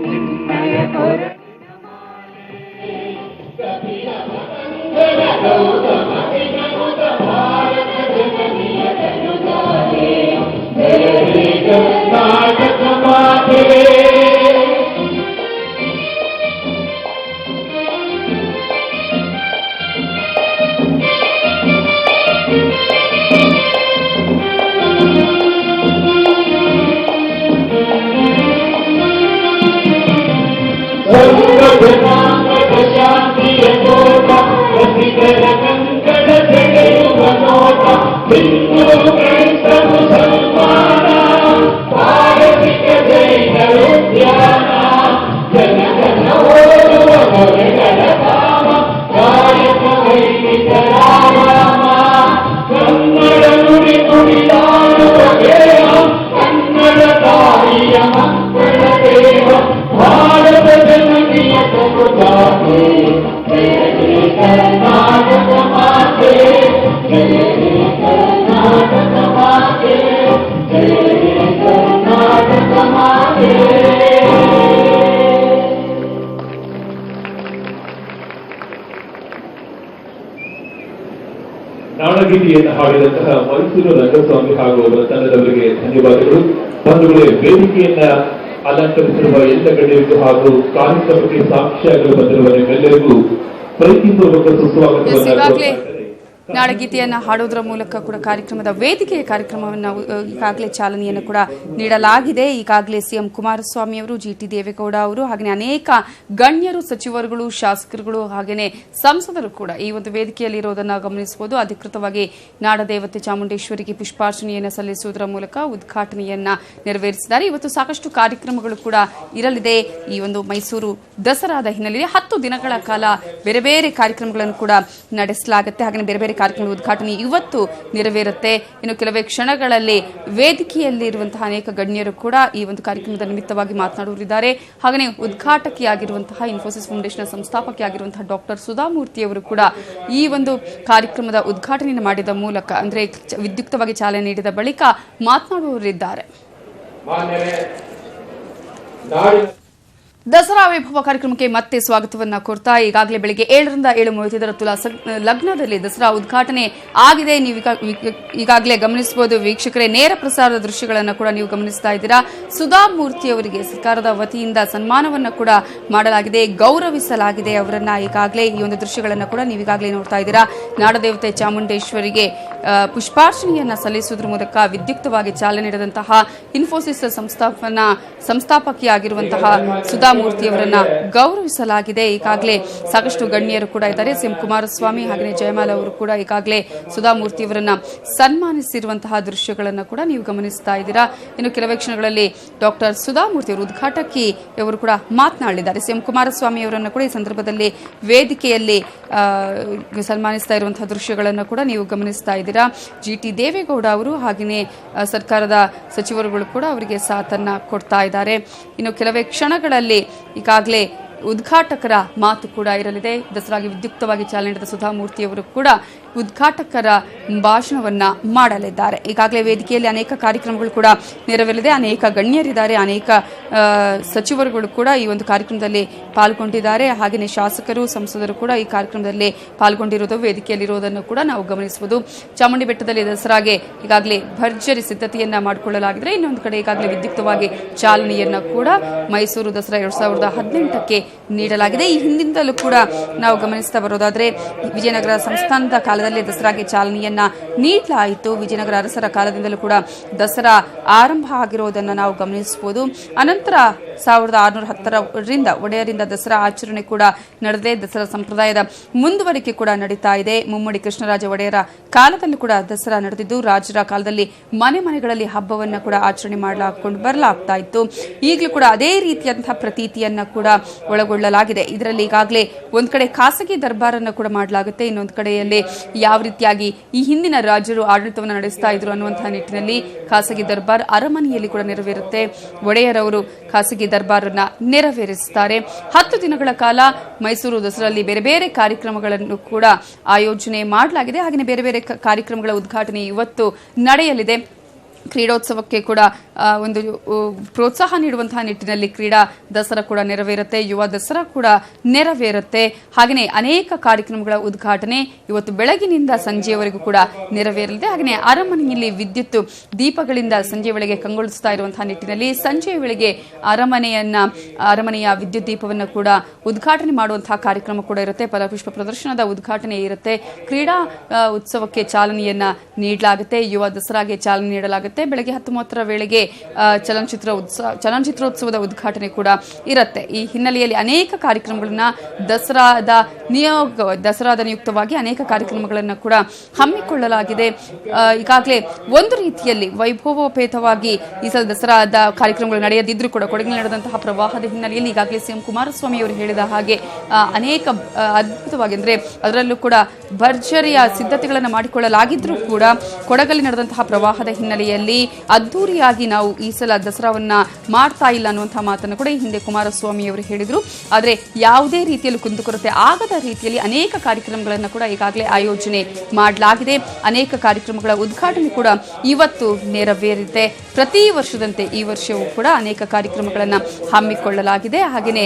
ನಿನ್ನಯ ಕೊರಳಿನ ಮಾಲೆ ನಾಡಗೀತೆಯನ್ನು ಹಾಡಿದಂತಹ ಮೈಸೂರು ರಂಗಸ್ವಾಮಿ ಹಾಗೂ ಅವರ ತಂಡದವರಿಗೆ ಧನ್ಯವಾದಗಳು. ಬಂಧುಗಳೇ, ವೇದಿಕೆಯನ್ನ ಅಲಂಕರಿಸಿರುವ ಎಲ್ಲ ಗಣ್ಯರಿಗೂ ಹಾಗೂ ಕಾರ್ಯಕ್ರಮಕ್ಕೆ ಸಾಕ್ಷಿಯಾಗಲು ಬಂದಿರುವ ನಿಮ್ಮೆಲ್ಲರಿಗೂ ಪ್ರೀತಿಪೂರ್ವಕ ಸುಸ್ವಾಗತವನ್ನು. ನಾಡಗೀತೆಯನ್ನ ಹಾಡೋದ್ರ ಮೂಲಕ ಕೂಡ ಕಾರ್ಯಕ್ರಮದ ವೇದಿಕೆಯ ಕಾರ್ಯಕ್ರಮವನ್ನು ಈಗಾಗಲೇ ಚಾಲನೆಯನ್ನು ಕೂಡ ನೀಡಲಾಗಿದೆ. ಈಗಾಗಲೇ ಸಿಎಂ ಕುಮಾರಸ್ವಾಮಿ ಅವರು, ಜಿಟಿ ದೇವೇಗೌಡ ಅವರು, ಹಾಗೆಯೇ ಅನೇಕ ಗಣ್ಯರು, ಸಚಿವರುಗಳು, ಶಾಸಕರುಗಳು, ಹಾಗೆಯೇ ಸಂಸದರು ಕೂಡ ಈ ಒಂದು ವೇದಿಕೆಯಲ್ಲಿ ಇರೋದನ್ನು ಗಮನಿಸಬಹುದು. ಅಧಿಕೃತವಾಗಿ ನಾಡದೇವತೆ ಚಾಮುಂಡೇಶ್ವರಿಗೆ ಪುಷ್ಪಾರ್ಚನೆಯನ್ನು ಸಲ್ಲಿಸುವುದರ ಮೂಲಕ ಉದ್ಘಾಟನೆಯನ್ನ ನೆರವೇರಿಸಿದ್ದಾರೆ. ಇವತ್ತು ಸಾಕಷ್ಟು ಕಾರ್ಯಕ್ರಮಗಳು ಕೂಡ ಇರಲಿದೆ. ಈ ಒಂದು ಮೈಸೂರು ದಸರಾದ ಹಿನ್ನೆಲೆಯಲ್ಲಿ 10 ದಿನಗಳ ಕಾಲ ಬೇರೆ ಬೇರೆ ಕಾರ್ಯಕ್ರಮಗಳನ್ನು ಕೂಡ ನಡೆಸಲಾಗುತ್ತೆ. ಹಾಗೆಯೇ ಬೇರೆ ಬೇರೆ ಕಾರ್ಯಕ್ರಮದ ಉದ್ಘಾಟನೆ ಇವತ್ತು ನೆರವೇರುತ್ತೆ. ಇನ್ನು ಕೆಲವೇ ಕ್ಷಣಗಳಲ್ಲಿ ವೇದಿಕೆಯಲ್ಲಿರುವಂತಹ ಅನೇಕ ಗಣ್ಯರು ಕೂಡ ಈ ಒಂದು ಕಾರ್ಯಕ್ರಮದ ನಿಮಿತ್ತವಾಗಿ ಮಾತನಾಡುವರಿದ್ದಾರೆ. ಹಾಗೆಯೇ ಉದ್ಘಾಟಕಿಯಾಗಿರುವಂತಹ ಇನ್ಫೋಸಿಸ್ ಫೌಂಡೇಶನ್ ಸಂಸ್ಥಾಪಕಿಯಾಗಿರುವಂತಹ ಡಾಕ್ಟರ್ ಸುಧಾಮೂರ್ತಿ ಅವರು ಕೂಡ ಈ ಒಂದು ಕಾರ್ಯಕ್ರಮದ ಉದ್ಘಾಟನೆಯನ್ನು ಮಾಡಿದ ಮೂಲಕ, ಅಂದ್ರೆ ವಿದ್ಯುಕ್ತವಾಗಿ ಚಾಲನೆ ನೀಡಿದ ಬಳಿಕ ಮಾತನಾಡುವವರಿದ್ದಾರೆ. ದಸರಾ ವೈಭವ ಕಾರ್ಯಕ್ರಮಕ್ಕೆ ಮತ್ತೆ ಸ್ವಾಗತವನ್ನ ಕೋರ್ತಾ ಈಗಾಗಲೇ ಬೆಳಗ್ಗೆ 7ರಿಂದ 7:35 ತುಲಾ ಲಗ್ನದಲ್ಲಿ ದಸರಾ ಉದ್ಘಾಟನೆ ಆಗಿದೆ. ನೀವು ಈಗಾಗಲೇ ಗಮನಿಸಬಹುದು ವೀಕ್ಷಕರೇ, ನೇರ ಪ್ರಸಾರದ ದೃಶ್ಯಗಳನ್ನು ಕೂಡ ನೀವು ಗಮನಿಸ್ತಾ ಇದ್ದೀರಾ. ಸುಧಾಮೂರ್ತಿ ಅವರಿಗೆ ಸರ್ಕಾರದ ವತಿಯಿಂದ ಸನ್ಮಾನವನ್ನು ಕೂಡ ಮಾಡಲಾಗಿದೆ, ಗೌರವಿಸಲಾಗಿದೆ ಅವರನ್ನ. ಈಗಾಗಲೇ ಈ ಒಂದು ದೃಶ್ಯಗಳನ್ನು ಕೂಡ ನೀವು ಈಗಾಗಲೇ ನೋಡ್ತಾ ಇದ್ದೀರಾ. ನಾಡದೇವತೆ ಚಾಮುಂಡೇಶ್ವರಿಗೆ ಪುಷ್ಪಾರ್ಚನೆಯನ್ನ ಸಲ್ಲಿಸುವುದರ ಮೂಲಕ ವಿದ್ಯುಕ್ತವಾಗಿ ಚಾಲನೆ ನೀಡಿದಂತಹ ಇನ್ಫೋಸಿಸ್ ಸಂಸ್ಥಾಪಕಿಯಾಗಿರುವಂತಹ ಸುಧಾ ಸುಧಾಮೂರ್ತಿಯವರನ್ನ ಗೌರವಿಸಲಾಗಿದೆ. ಈಗಾಗಲೇ ಸಾಕಷ್ಟು ಗಣ್ಯರು ಕೂಡ ಇದ್ದಾರೆ. ಸಿಎಂ ಕುಮಾರಸ್ವಾಮಿ ಹಾಗೆಯೇ ಜಯಮಾಲ ಅವರು ಕೂಡ ಈಗಾಗಲೇ ಸುಧಾಮೂರ್ತಿಯವರನ್ನ ಸನ್ಮಾನಿಸಿರುವಂತಹ ದೃಶ್ಯಗಳನ್ನು ಕೂಡ ನೀವು ಗಮನಿಸ್ತಾ ಇದ್ದೀರಾ. ಇನ್ನು ಕೆಲವೇ ಕ್ಷಣಗಳಲ್ಲಿ ಡಾಕ್ಟರ್ ಸುಧಾಮೂರ್ತಿ ಅವರು ಉದ್ಘಾಟಕಿ ಅವರು ಕೂಡ ಮಾತನಾಡಲಿದ್ದಾರೆ. ಸಿಎಂ ಕುಮಾರಸ್ವಾಮಿ ಅವರನ್ನು ಕೂಡ ಈ ಸಂದರ್ಭದಲ್ಲಿ ವೇದಿಕೆಯಲ್ಲಿ ಸನ್ಮಾನಿಸ್ತಾ ಇರುವಂತಹ ದೃಶ್ಯಗಳನ್ನು ಕೂಡ ನೀವು ಗಮನಿಸ್ತಾ ಇದ್ದೀರಾ. ಜಿಟಿ ದೇವೇಗೌಡ ಅವರು ಹಾಗೆಯೇ ಸರ್ಕಾರದ ಸಚಿವರುಗಳು ಕೂಡ ಅವರಿಗೆ ಸಾಥನ್ನ ಕೊಡ್ತಾ ಇದ್ದಾರೆ. ಇನ್ನು ಕೆಲವೇ ಕ್ಷಣಗಳಲ್ಲಿ ಈಗಾಗಲೇ ಉದ್ಘಾಟಕರ ಮಾತು ಕೂಡ ಇರಲಿದೆ. ದಸರಾಗೆ ವಿದ್ಯುಕ್ತವಾಗಿ ಚಾಲನೆ ನೀಡಿದ ಸುಧಾಮೂರ್ತಿಯವರು ಕೂಡ ಉದ್ಘಾಟಕರ ಭಾಷಣವನ್ನ ಮಾಡಲಿದ್ದಾರೆ. ಈಗಾಗಲೇ ವೇದಿಕೆಯಲ್ಲಿ ಅನೇಕ ಕಾರ್ಯಕ್ರಮಗಳು ಕೂಡ ನೆರವೇರಲಿದೆ. ಅನೇಕ ಗಣ್ಯರಿದ್ದಾರೆ, ಅನೇಕ ಸಚಿವರುಗಳು ಕೂಡ ಈ ಒಂದು ಕಾರ್ಯಕ್ರಮದಲ್ಲಿ ಪಾಲ್ಗೊಂಡಿದ್ದಾರೆ. ಹಾಗೆಯೇ ಶಾಸಕರು, ಸಂಸದರು ಕೂಡ ಈ ಕಾರ್ಯಕ್ರಮದಲ್ಲಿ ಪಾಲ್ಗೊಂಡಿರುವುದು ವೇದಿಕೆಯಲ್ಲಿರುವುದನ್ನು ಕೂಡ ನಾವು ಗಮನಿಸಬಹುದು. ಚಾಮುಂಡಿ ಬೆಟ್ಟದಲ್ಲಿ ದಸರಾಗೆ ಈಗಾಗಲೇ ಭರ್ಜರಿ ಸಿದ್ಧತೆಯನ್ನ ಮಾಡಿಕೊಳ್ಳಲಾಗಿದೆ. ಇನ್ನೊಂದು ಕಡೆ ಈಗಾಗಲೇ ವಿದ್ಯುಕ್ತವಾಗಿ ಚಾಲನೆಯನ್ನ ಕೂಡ ಮೈಸೂರು ದಸರಾ 2018ಕ್ಕೆ ನೀಡಲಾಗಿದೆ. ಈ ಹಿಂದಿನಿಂದಲೂ ಕೂಡ ನಾವು ಗಮನಿಸ್ತಾ ಬರೋದಾದ್ರೆ ವಿಜಯನಗರ ಸಂಸ್ಥಾನದ ಕಾಲದಲ್ಲಿ ದಸರಾಗೆ ಚಾಲನೆಯನ್ನ ನೀಡಲಾಯಿತು. ವಿಜಯನಗರ ಅರಸರ ಕಾಲದಿಂದಲೂ ಕೂಡ ದಸರಾ ಆರಂಭ ಆಗಿರುವುದನ್ನು ನಾವು ಗಮನಿಸಬಹುದು. ಅನಂತರ 1610ರಿಂದ ಒಡೆಯರಿಂದ ದಸರಾ ಆಚರಣೆ ಕೂಡ ನಡೆದಿದೆ. ದಸರಾ ಸಂಪ್ರದಾಯದ ಮುಂದುವರಿಕೆ ಕೂಡ ನಡೀತಾ ಇದೆ. ಮುಮ್ಮಡಿ ಕೃಷ್ಣರಾಜ ಒಡೆಯರ ಕಾಲದಲ್ಲೂ ಕೂಡ ದಸರಾ ನಡೆದಿದ್ದು, ರಾಜರ ಕಾಲದಲ್ಲಿ ಮನೆ ಮನೆಗಳಲ್ಲಿ ಹಬ್ಬವನ್ನ ಕೂಡ ಆಚರಣೆ ಮಾಡಲಾಕೊಂಡು ಬರಲಾಗ್ತಾ ಇತ್ತು. ಈಗಲೂ ಕೂಡ ಅದೇ ರೀತಿಯಂತಹ ಪ್ರತೀತಿಯನ್ನ ಕೂಡ ಒಳಗೊಳ್ಳಲಾಗಿದೆ. ಇದರಲ್ಲಿ ಈಗಾಗಲೇ ಒಂದ್ ಕಡೆ ಖಾಸಗಿ ದರ್ಬಾರನ್ನು ಕೂಡ ಮಾಡಲಾಗುತ್ತೆ. ಇನ್ನೊಂದು ಕಡೆಯಲ್ಲಿ ಯಾವ ರೀತಿಯಾಗಿ ಈ ಹಿಂದಿನ ರಾಜರು ಆಡಳಿತವನ್ನು ನಡೆಸ್ತಾ ಇದ್ರು ಅನ್ನುವಂತಹ ನಿಟ್ಟಿನಲ್ಲಿ ಖಾಸಗಿ ದರ್ಬಾರ್ ಅರಮನೆಯಲ್ಲಿ ಕೂಡ ನೆರವೇರುತ್ತೆ. ಒಡೆಯರವರು ಖಾಸಗಿ ದರ್ಬಾರನ್ನ ನೆರವೇರಿಸುತ್ತಾರೆ. 10 ದಿನಗಳ ಕಾಲ ಮೈಸೂರು ದಸರಲ್ಲಿ ಬೇರೆ ಬೇರೆ ಕಾರ್ಯಕ್ರಮಗಳನ್ನು ಕೂಡ ಆಯೋಜನೆ ಮಾಡಲಾಗಿದೆ. ಹಾಗೆಯೇ ಬೇರೆ ಬೇರೆ ಕಾರ್ಯಕ್ರಮಗಳ ಉದ್ಘಾಟನೆ ಇವತ್ತು ನಡೆಯಲಿದೆ. ಕ್ರೀಡೋತ್ಸವಕ್ಕೆ ಕೂಡ ಒಂದು ಪ್ರೋತ್ಸಾಹ ನೀಡುವಂತಹ ನಿಟ್ಟಿನಲ್ಲಿ ಕ್ರೀಡಾ ದಸರಾ ಕೂಡ ನೆರವೇರುತ್ತೆ, ಯುವ ದಸರಾ ಕೂಡ ನೆರವೇರುತ್ತೆ. ಹಾಗೆಯೇ ಅನೇಕ ಕಾರ್ಯಕ್ರಮಗಳ ಉದ್ಘಾಟನೆ ಇವತ್ತು ಬೆಳಗಿನಿಂದ ಸಂಜೆಯವರೆಗೂ ಕೂಡ ನೆರವೇರಲಿದೆ. ಹಾಗೆಯೇ ಅರಮನೆಯಲ್ಲಿ ವಿದ್ಯುತ್ ದೀಪಗಳಿಂದ ಸಂಜೆ ವೇಳೆಗೆ ಕಂಗೊಳಿಸ್ತಾ ಇರುವಂತಹ ನಿಟ್ಟಿನಲ್ಲಿ ಸಂಜೆಯ ವೇಳೆಗೆ ಅರಮನೆಯ ವಿದ್ಯುತ್ ದೀಪವನ್ನು ಕೂಡ ಉದ್ಘಾಟನೆ ಮಾಡುವಂತಹ ಕಾರ್ಯಕ್ರಮ ಕೂಡ ಇರುತ್ತೆ. ಫಲಪುಷ್ಪ ಪ್ರದರ್ಶನದ ಉದ್ಘಾಟನೆ ಇರುತ್ತೆ. ಕ್ರೀಡಾ ಉತ್ಸವಕ್ಕೆ ಚಾಲನೆಯನ್ನ ನೀಡಲಾಗುತ್ತೆ. ಯುವ ದಸರಾಗೆ ಚಾಲನೆ ನೀಡಲಾಗುತ್ತೆ. ಬೆಳಗ್ಗೆ 10:30 ವೇಳೆಗೆ ಚಲನಚಿತ್ರೋತ್ಸವದ ಉದ್ಘಾಟನೆ ಕೂಡ ಇರುತ್ತೆ. ಈ ಹಿನ್ನೆಲೆಯಲ್ಲಿ ಅನೇಕ ಕಾರ್ಯಕ್ರಮಗಳನ್ನ ದಸರಾದ ನಿಯುಕ್ತವಾಗಿ ಅನೇಕ ಕಾರ್ಯಕ್ರಮಗಳನ್ನು ಕೂಡ ಹಮ್ಮಿಕೊಳ್ಳಲಾಗಿದೆ. ಈಗಾಗಲೇ ಒಂದು ರೀತಿಯಲ್ಲಿ ವೈಭವೋಪೇತವಾಗಿ ಈ ಸಲ ದಸರಾದ ಕಾರ್ಯಕ್ರಮಗಳು ನಡೆಯದಿದ್ರೂ ಕೂಡ ಕೊಡಗಿನಲ್ಲಿ ನಡೆದಂತಹ ಪ್ರವಾಹದ ಹಿನ್ನೆಲೆಯಲ್ಲಿ ಈಗಾಗಲೇ ಸಿಎಂ ಕುಮಾರಸ್ವಾಮಿ ಅವರು ಹೇಳಿದ ಹಾಗೆ ಅನೇಕ ಅದ್ಭುತವಾಗಿ ಅಂದ್ರೆ ಅದರಲ್ಲೂ ಕೂಡ ಭರ್ಜರಿಯ ಸಿದ್ಧತೆಗಳನ್ನು ಮಾಡಿಕೊಳ್ಳಲಾಗಿದ್ರೂ ಕೂಡ ಕೊಡಗಲ್ಲಿ ನಡೆದಂತಹ ಪ್ರವಾಹದ ಹಿನ್ನೆಲೆಯಲ್ಲಿ ಅದ್ದೂರಿಯಾಗಿ ನಾವು ಈ ಸಲ ದಸರಾವನ್ನ ಮಾಡ್ತಾ ಇಲ್ಲ ಅನ್ನುವಂತಹ ಮಾತನ್ನು ಕೂಡ ಈ ಹಿಂದೆ ಕುಮಾರಸ್ವಾಮಿ ಅವರು ಹೇಳಿದ್ರು. ಆದರೆ ಯಾವುದೇ ರೀತಿಯಲ್ಲಿ ಕುಂದುಕೊರತೆ ಆಗದ ರೀತಿಯಲ್ಲಿ ಅನೇಕ ಕಾರ್ಯಕ್ರಮಗಳನ್ನು ಕೂಡ ಈಗಾಗಲೇ ಆಯೋಜನೆ ಮಾಡಲಾಗಿದೆ. ಅನೇಕ ಕಾರ್ಯಕ್ರಮಗಳ ಉದ್ಘಾಟನೆ ಕೂಡ ಇವತ್ತು ನೆರವೇರಿದೆ. ಪ್ರತಿ ವರ್ಷದಂತೆ ಈ ವರ್ಷವೂ ಕೂಡ ಅನೇಕ ಕಾರ್ಯಕ್ರಮಗಳನ್ನು ಹಮ್ಮಿಕೊಳ್ಳಲಾಗಿದೆ. ಹಾಗೆಯೇ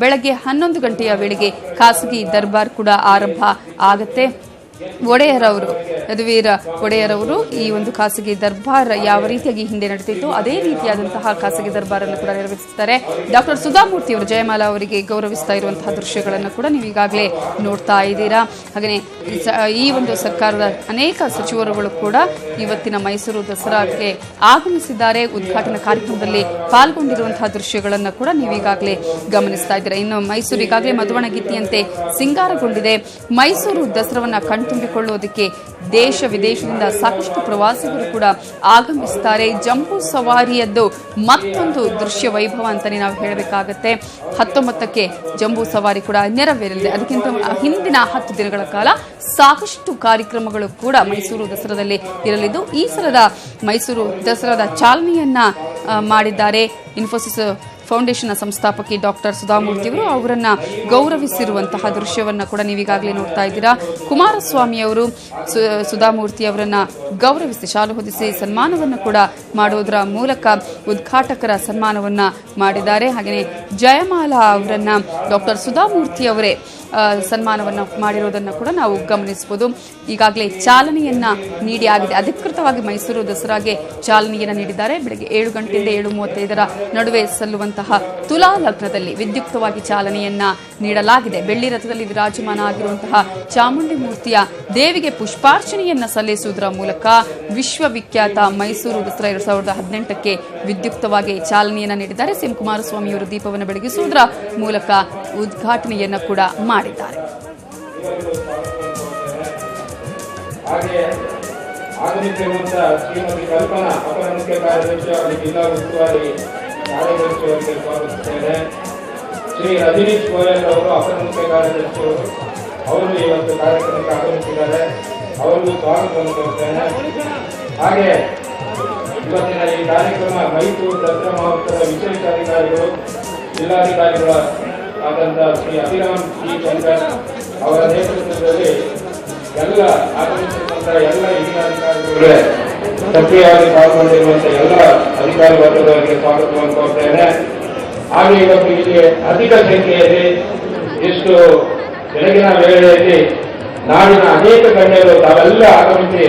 ಬೆಳಗ್ಗೆ 11 ಗಂಟೆಯ ವೇಳೆಗೆ ಖಾಸಗಿ ದರ್ಬಾರ್ ಕೂಡ ಆರಂಭ ಆಗುತ್ತೆ. ಯದುವೀರ ಒಡೆಯರವರು ಈ ಒಂದು ಖಾಸಗಿ ದರ್ಬಾರ್ ಯಾವ ರೀತಿಯಾಗಿ ಹಿಂದೆ ನಡೆದಿತ್ತು ಅದೇ ರೀತಿಯಾದಂತಹ ಖಾಸಗಿ ದರ್ಬಾರನ್ನು ಕೂಡ ನೆರವೇರಿಸುತ್ತಾರೆ. ಡಾಕ್ಟರ್ ಸುಧಾಮೂರ್ತಿ ಅವರು ಜಯಮಾಲಾ ಅವರಿಗೆ ಗೌರವಿಸ್ತಾ ಇರುವಂತಹ ದೃಶ್ಯಗಳನ್ನು ಕೂಡ ನೀವು ಈಗಾಗಲೇ ನೋಡ್ತಾ ಇದ್ದೀರಾ. ಹಾಗೆಯೇ ಈ ಒಂದು ಸರ್ಕಾರದ ಅನೇಕ ಸಚಿವರುಗಳು ಕೂಡ ಇವತ್ತಿನ ಮೈಸೂರು ದಸರಾಗೆ ಆಗಮಿಸಿದ್ದಾರೆ. ಉದ್ಘಾಟನಾ ಕಾರ್ಯಕ್ರಮದಲ್ಲಿ ಪಾಲ್ಗೊಂಡಿರುವಂತಹ ದೃಶ್ಯಗಳನ್ನು ಕೂಡ ನೀವು ಈಗಾಗಲೇ ಗಮನಿಸ್ತಾ ಇದ್ದೀರಾ. ಇನ್ನು ಮೈಸೂರು ಈಗಾಗಲೇ ಮಧುವಣಗಿತ್ತಿಯಂತೆ ಸಿಂಗಾರಗೊಂಡಿದೆ. ಮೈಸೂರು ದಸರಾವನ್ನ ಕಣ್ತುಂಬಿಕೊಳ್ಳುವುದಕ್ಕೆ ದೇಶ ವಿದೇಶದಿಂದ ಸಾಕಷ್ಟು ಪ್ರವಾಸಿಗರು ಕೂಡ ಆಗಮಿಸುತ್ತಾರೆ. ಜಂಬೂ ಸವಾರಿಯದ್ದು ಮತ್ತೊಂದು ದೃಶ್ಯ ವೈಭವ ಅಂತಾನೆ ನಾವು ಹೇಳಬೇಕಾಗತ್ತೆ. 19ಕ್ಕೆ ಜಂಬೂ ಸವಾರಿ ಕೂಡ ನೆರವೇರಲಿದೆ. ಅದಕ್ಕಿಂತ ಹಿಂದಿನ 10 ದಿನಗಳ ಕಾಲ ಸಾಕಷ್ಟು ಕಾರ್ಯಕ್ರಮಗಳು ಕೂಡ ಮೈಸೂರು ದಸರಾದಲ್ಲಿ ಇರಲಿದ್ದು ಈ ಸಲದ ಮೈಸೂರು ದಸರಾದ ಚಾಲನೆಯನ್ನ ಮಾಡಿದ್ದಾರೆ. ಇನ್ಫೋಸಿಸ್ ಫೌಂಡೇಶನ್ ಸಂಸ್ಥಾಪಕಿ ಡಾಕ್ಟರ್ ಸುಧಾಮೂರ್ತಿ ಅವರು ಅವರನ್ನ ಗೌರವಿಸಿರುವಂತಹ ದೃಶ್ಯವನ್ನ ಕೂಡ ನೀವೀಗಾಗಲೇ ನೋಡ್ತಾ ಇದ್ದೀರಾ. ಕುಮಾರಸ್ವಾಮಿ ಅವರು ಸುಧಾಮೂರ್ತಿ ಅವರನ್ನ ಗೌರವಿಸಿ ಶಾಲು ಹೊದಿಸಿ ಸನ್ಮಾನವನ್ನು ಕೂಡ ಮಾಡುವುದರ ಮೂಲಕ ಉದ್ಘಾಟಕರ ಸನ್ಮಾನವನ್ನ ಮಾಡಿದ್ದಾರೆ. ಹಾಗೆಯೇ ಜಯಮಾಲಾ ಅವರನ್ನ ಡಾಕ್ಟರ್ ಸುಧಾಮೂರ್ತಿ ಅವರೇ ಸನ್ಮಾನವನ್ನು ಮಾಡಿರುವುದನ್ನು ಕೂಡ ನಾವು ಗಮನಿಸಬಹುದು. ಈಗಾಗಲೇ ಚಾಲನೆಯನ್ನ ನೀಡಿ ಆಗಿದೆ. ಅಧಿಕೃತವಾಗಿ ಮೈಸೂರು ದಸರಾಗೆ ಚಾಲನೆಯನ್ನ ನೀಡಿದ್ದಾರೆ. ಬೆಳಗ್ಗೆ 7 ಗಂಟೆಯಿಂದ 7:35 ನಡುವೆ ಸಲ್ಲುವಂತಹ ತುಲಾ ಲಗ್ನದಲ್ಲಿ ವಿದ್ಯುಕ್ತವಾಗಿ ಚಾಲನೆಯನ್ನ ನೀಡಲಾಗಿದೆ. ಬೆಳ್ಳಿ ರಥದಲ್ಲಿ ವಿರಾಜಮಾನ ಆಗಿರುವಂತಹ ಚಾಮುಂಡಿ ಮೂರ್ತಿಯ ದೇವಿಗೆ ಪುಷ್ಪಾರ್ಚನೆಯನ್ನ ಸಲ್ಲಿಸುವುದರ ಮೂಲಕ ವಿಶ್ವವಿಖ್ಯಾತ ಮೈಸೂರು ದಸರಾ 2018ಕ್ಕೆ ವಿದ್ಯುಕ್ತವಾಗಿ ಚಾಲನೆಯನ್ನ ನೀಡಿದ್ದಾರೆ. ಸಿಎಂ ಕುಮಾರಸ್ವಾಮಿಯವರು ದೀಪವನ್ನು ಬೆಳಗಿಸುವುದರ ಮೂಲಕ ಉದ್ಘಾಟನೆಯನ್ನ ಕೂಡ ಮಾಡಿದ್ದಾರೆ. ಹಾಗೆ ಆಗಮಿಸಿರುವಂತಹ ಶ್ರೀಮತಿ ಕಲ್ಪನಾ ಅಪರ ಮುಖ್ಯ ಕಾರ್ಯದರ್ಶಿ ಹಾಗೂ ಜಿಲ್ಲಾ ಉಸ್ತುವಾರಿ ಕಾರ್ಯದರ್ಶಿಯವರಿಗೆ ಸ್ವಾಗತಿಸುತ್ತೇನೆ. ಶ್ರೀ ರಜನೀಶ್ ಗೋಯಲ್ ಅವರು ಅಪರ ಮುಖ್ಯ ಕಾರ್ಯದರ್ಶಿಯವರು, ಅವರು ಇವತ್ತು ಕಾರ್ಯಕ್ರಮಕ್ಕೆ ಆಗಮಿಸಿದ್ದಾರೆ. ಅವರಿಗೂ ಸ್ವಾಗತವನ್ನು ಕೋರುತ್ತೇನೆ. ಹಾಗೆ ಇವತ್ತಿನ ಈ ಕಾರ್ಯಕ್ರಮ ಮೈಸೂರು ದಸರಾ ಮಹೋತ್ಸವದ ವಿಶೇಷ ಅಧಿಕಾರಿಗಳು, ಜಿಲ್ಲಾಧಿಕಾರಿಗಳು ಆದಂತಹ ಶ್ರೀ ಅಭಿರಾಮ್ ಸಿ ಶಂಕರ್ ಅವರ ನೇತೃತ್ವದಲ್ಲಿ ಎಲ್ಲ ಆಗಮಿಸಿರುವಂತಹ ಎಲ್ಲ ಹಿರಿಯ ಅಧಿಕಾರಿಗಳಿಗೆ, ಸಕ್ರಿಯವಾಗಿ ಪಾಲ್ಗೊಂಡಿರುವಂತಹ ಎಲ್ಲ ಅಧಿಕಾರಿ ವರ್ಗದವರಿಗೆ ಸ್ವಾಗತವನ್ನು ಕೋರ್ತೇನೆ. ಹಾಗೆ ಇವತ್ತು ಇಲ್ಲಿ ಅಧಿಕ ಸಂಖ್ಯೆಯಲ್ಲಿ ಎಷ್ಟು ಬೆಳಗಿನ ವೇಳೆಯಲ್ಲಿ ನಾಡಿನ ಅನೇಕ ಗಣ್ಯರು ತಾವೆಲ್ಲ ಆಗಮಿಸಿ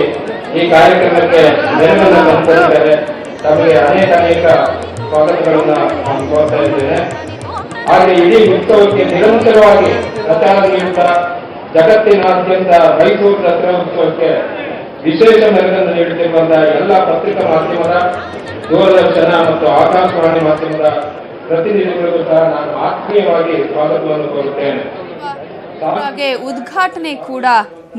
ಈ ಕಾರ್ಯಕ್ರಮಕ್ಕೆ ನೆರವನ್ನು ತಂದಿದ್ದಾರೆ. ತಮಗೆ ಅನೇಕ ಸ್ವಾಗತಗಳನ್ನು ನಾನು ಕೋರ್ತಾ ಇದ್ದೇನೆ. ಹಾಗೆ ಇಡೀ ಉತ್ಸವಕ್ಕೆ ನಿರಂತರವಾಗಿ ಪ್ರಚಾರ ನೀಡುತ್ತಾ ಜಗತ್ತಿನಾದ್ಯಂತ ಮೈಸೂರು ದಸರಾ ಉತ್ಸವಕ್ಕೆ ವಿಶೇಷ ಮೆರುಗನ್ನು ನೀಡುತ್ತಿರುವಂತಹ ಎಲ್ಲ ಪತ್ರಿಕಾ ಮಾಧ್ಯಮದ, ದೂರದರ್ಶನ ಮತ್ತು ಆಕಾಶವಾಣಿ ಮಾಧ್ಯಮದ ಪ್ರತಿನಿಧಿಗಳಿಗೂ ಸಹ ನಾನು ಆತ್ಮೀಯವಾಗಿ ಸ್ವಾಗತವನ್ನು ಕೋರುತ್ತೇನೆ. ಹಾಗೆ ಉದ್ಘಾಟನೆ ಕೂಡ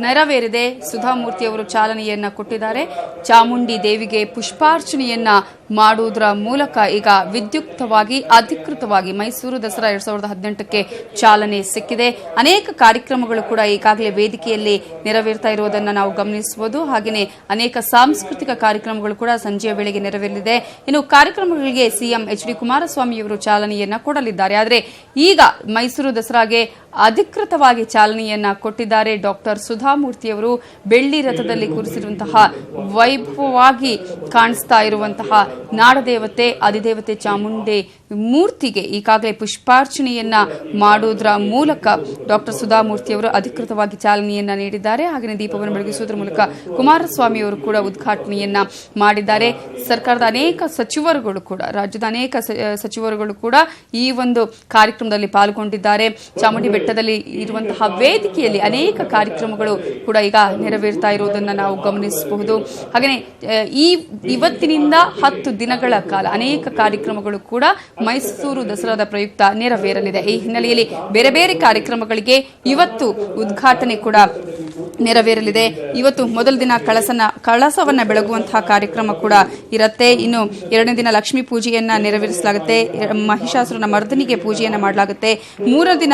ನೆರವೇರಿದೆ. ಸುಧಾಮೂರ್ತಿ ಅವರು ಚಾಲನೆಯನ್ನ ಕೊಟ್ಟಿದ್ದಾರೆ. ಚಾಮುಂಡಿ ದೇವಿಗೆ ಪುಷ್ಪಾರ್ಚನೆಯನ್ನ ಮಾಡುವುದರ ಮೂಲಕ ಈಗ ವಿದ್ಯುಕ್ತವಾಗಿ ಅಧಿಕೃತವಾಗಿ ಮೈಸೂರು ದಸರಾ 2018ಕ್ಕೆ ಚಾಲನೆ ಸಿಕ್ಕಿದೆ. ಅನೇಕ ಕಾರ್ಯಕ್ರಮಗಳು ಕೂಡ ಈಗಾಗಲೇ ವೇದಿಕೆಯಲ್ಲಿ ನೆರವೇರ್ತಾ ಇರುವುದನ್ನು ನಾವು ಗಮನಿಸಬಹುದು. ಹಾಗೆಯೇ ಅನೇಕ ಸಾಂಸ್ಕೃತಿಕ ಕಾರ್ಯಕ್ರಮಗಳು ಕೂಡ ಸಂಜೆಯ ವೇಳೆಗೆ ನೆರವೇರಲಿದೆ. ಇನ್ನು ಕಾರ್ಯಕ್ರಮಗಳಿಗೆ ಸಿಎಂ ಎಚ್.ಡಿ. ಕುಮಾರಸ್ವಾಮಿಯವರು ಚಾಲನೆಯನ್ನ ಕೊಡಲಿದ್ದಾರೆ. ಆದರೆ ಈಗ ಮೈಸೂರು ದಸರಾಗೆ ಅಧಿಕೃತವಾಗಿ ಚಾಲನೆಯನ್ನ ಕೊಟ್ಟಿದ್ದಾರೆ. ಡಾಕ್ಟರ್ ಸುಧಾಮೂರ್ತಿಯವರು ಬೆಳ್ಳಿ ರಥದಲ್ಲಿ ಕೂರಿಸಿರುವಂತಹ ವೈಭವವಾಗಿ ಕಾಣಿಸ್ತಾ ಇರುವಂತಹ ನಾಡದೇವತೆ ಅಧಿದೇವತೆ ಚಾಮುಂಡಿ ಮೂರ್ತಿಗೆ ಈಗಾಗಲೇ ಪುಷ್ಪಾರ್ಚನೆಯನ್ನ ಮಾಡುವುದರ ಮೂಲಕ ಡಾಕ್ಟರ್ ಸುಧಾಮೂರ್ತಿಯವರು ಅಧಿಕೃತವಾಗಿ ಚಾಲನೆಯನ್ನ ನೀಡಿದ್ದಾರೆ. ಹಾಗೆಯೇ ದೀಪವನ್ನು ಬೆಳಗಿಸುವುದರ ಮೂಲಕ ಕುಮಾರಸ್ವಾಮಿ ಅವರು ಕೂಡ ಉದ್ಘಾಟನೆಯನ್ನ ಮಾಡಿದ್ದಾರೆ. ಸರ್ಕಾರದ ಅನೇಕ ಸಚಿವರುಗಳು ಕೂಡ, ರಾಜ್ಯದ ಅನೇಕ ಸಚಿವರುಗಳು ಕೂಡ ಈ ಒಂದು ಕಾರ್ಯಕ್ರಮದಲ್ಲಿ ಪಾಲ್ಗೊಂಡಿದ್ದಾರೆ. ಚಾಮುಂಡಿ ಬೆಟ್ಟದಲ್ಲಿ ಇರುವಂತಹ ವೇದಿಕೆಯಲ್ಲಿ ಅನೇಕ ಕಾರ್ಯಕ್ರಮಗಳು ಕೂಡ ಈಗ ನೆರವೇರ್ತಾ ಇರುವುದನ್ನು ನಾವು ಗಮನಿಸಬಹುದು. ಹಾಗೆಯೇ ಇವತ್ತಿನಿಂದ 10 ದಿನಗಳ ಕಾಲ ಅನೇಕ ಕಾರ್ಯಕ್ರಮಗಳು ಕೂಡ ಮೈಸೂರು ದಸರಾದ ಪ್ರಯುಕ್ತ ನೆರವೇರಲಿದೆ. ಈ ಹಿನ್ನೆಲೆಯಲ್ಲಿ ಬೇರೆ ಬೇರೆ ಕಾರ್ಯಕ್ರಮಗಳಿಗೆ ಇವತ್ತು ಉದ್ಘಾಟನೆ ಕೂಡ ನೆರವೇರಲಿದೆ. ಇವತ್ತು ಮೊದಲ ದಿನ ಕಳಸವನ್ನ ಬೆಳಗುವಂತಹ ಕಾರ್ಯಕ್ರಮ ಕೂಡ ಇರುತ್ತೆ. ಇನ್ನು 2ನೇ ದಿನ ಲಕ್ಷ್ಮೀ ಪೂಜೆಯನ್ನ ನೆರವೇರಿಸಲಾಗುತ್ತೆ. ಮಹಿಷಾಸುರನ ಮರ್ದನಿಗೆ ಪೂಜೆಯನ್ನ ಮಾಡಲಾಗುತ್ತೆ. 3ನೇ ದಿನ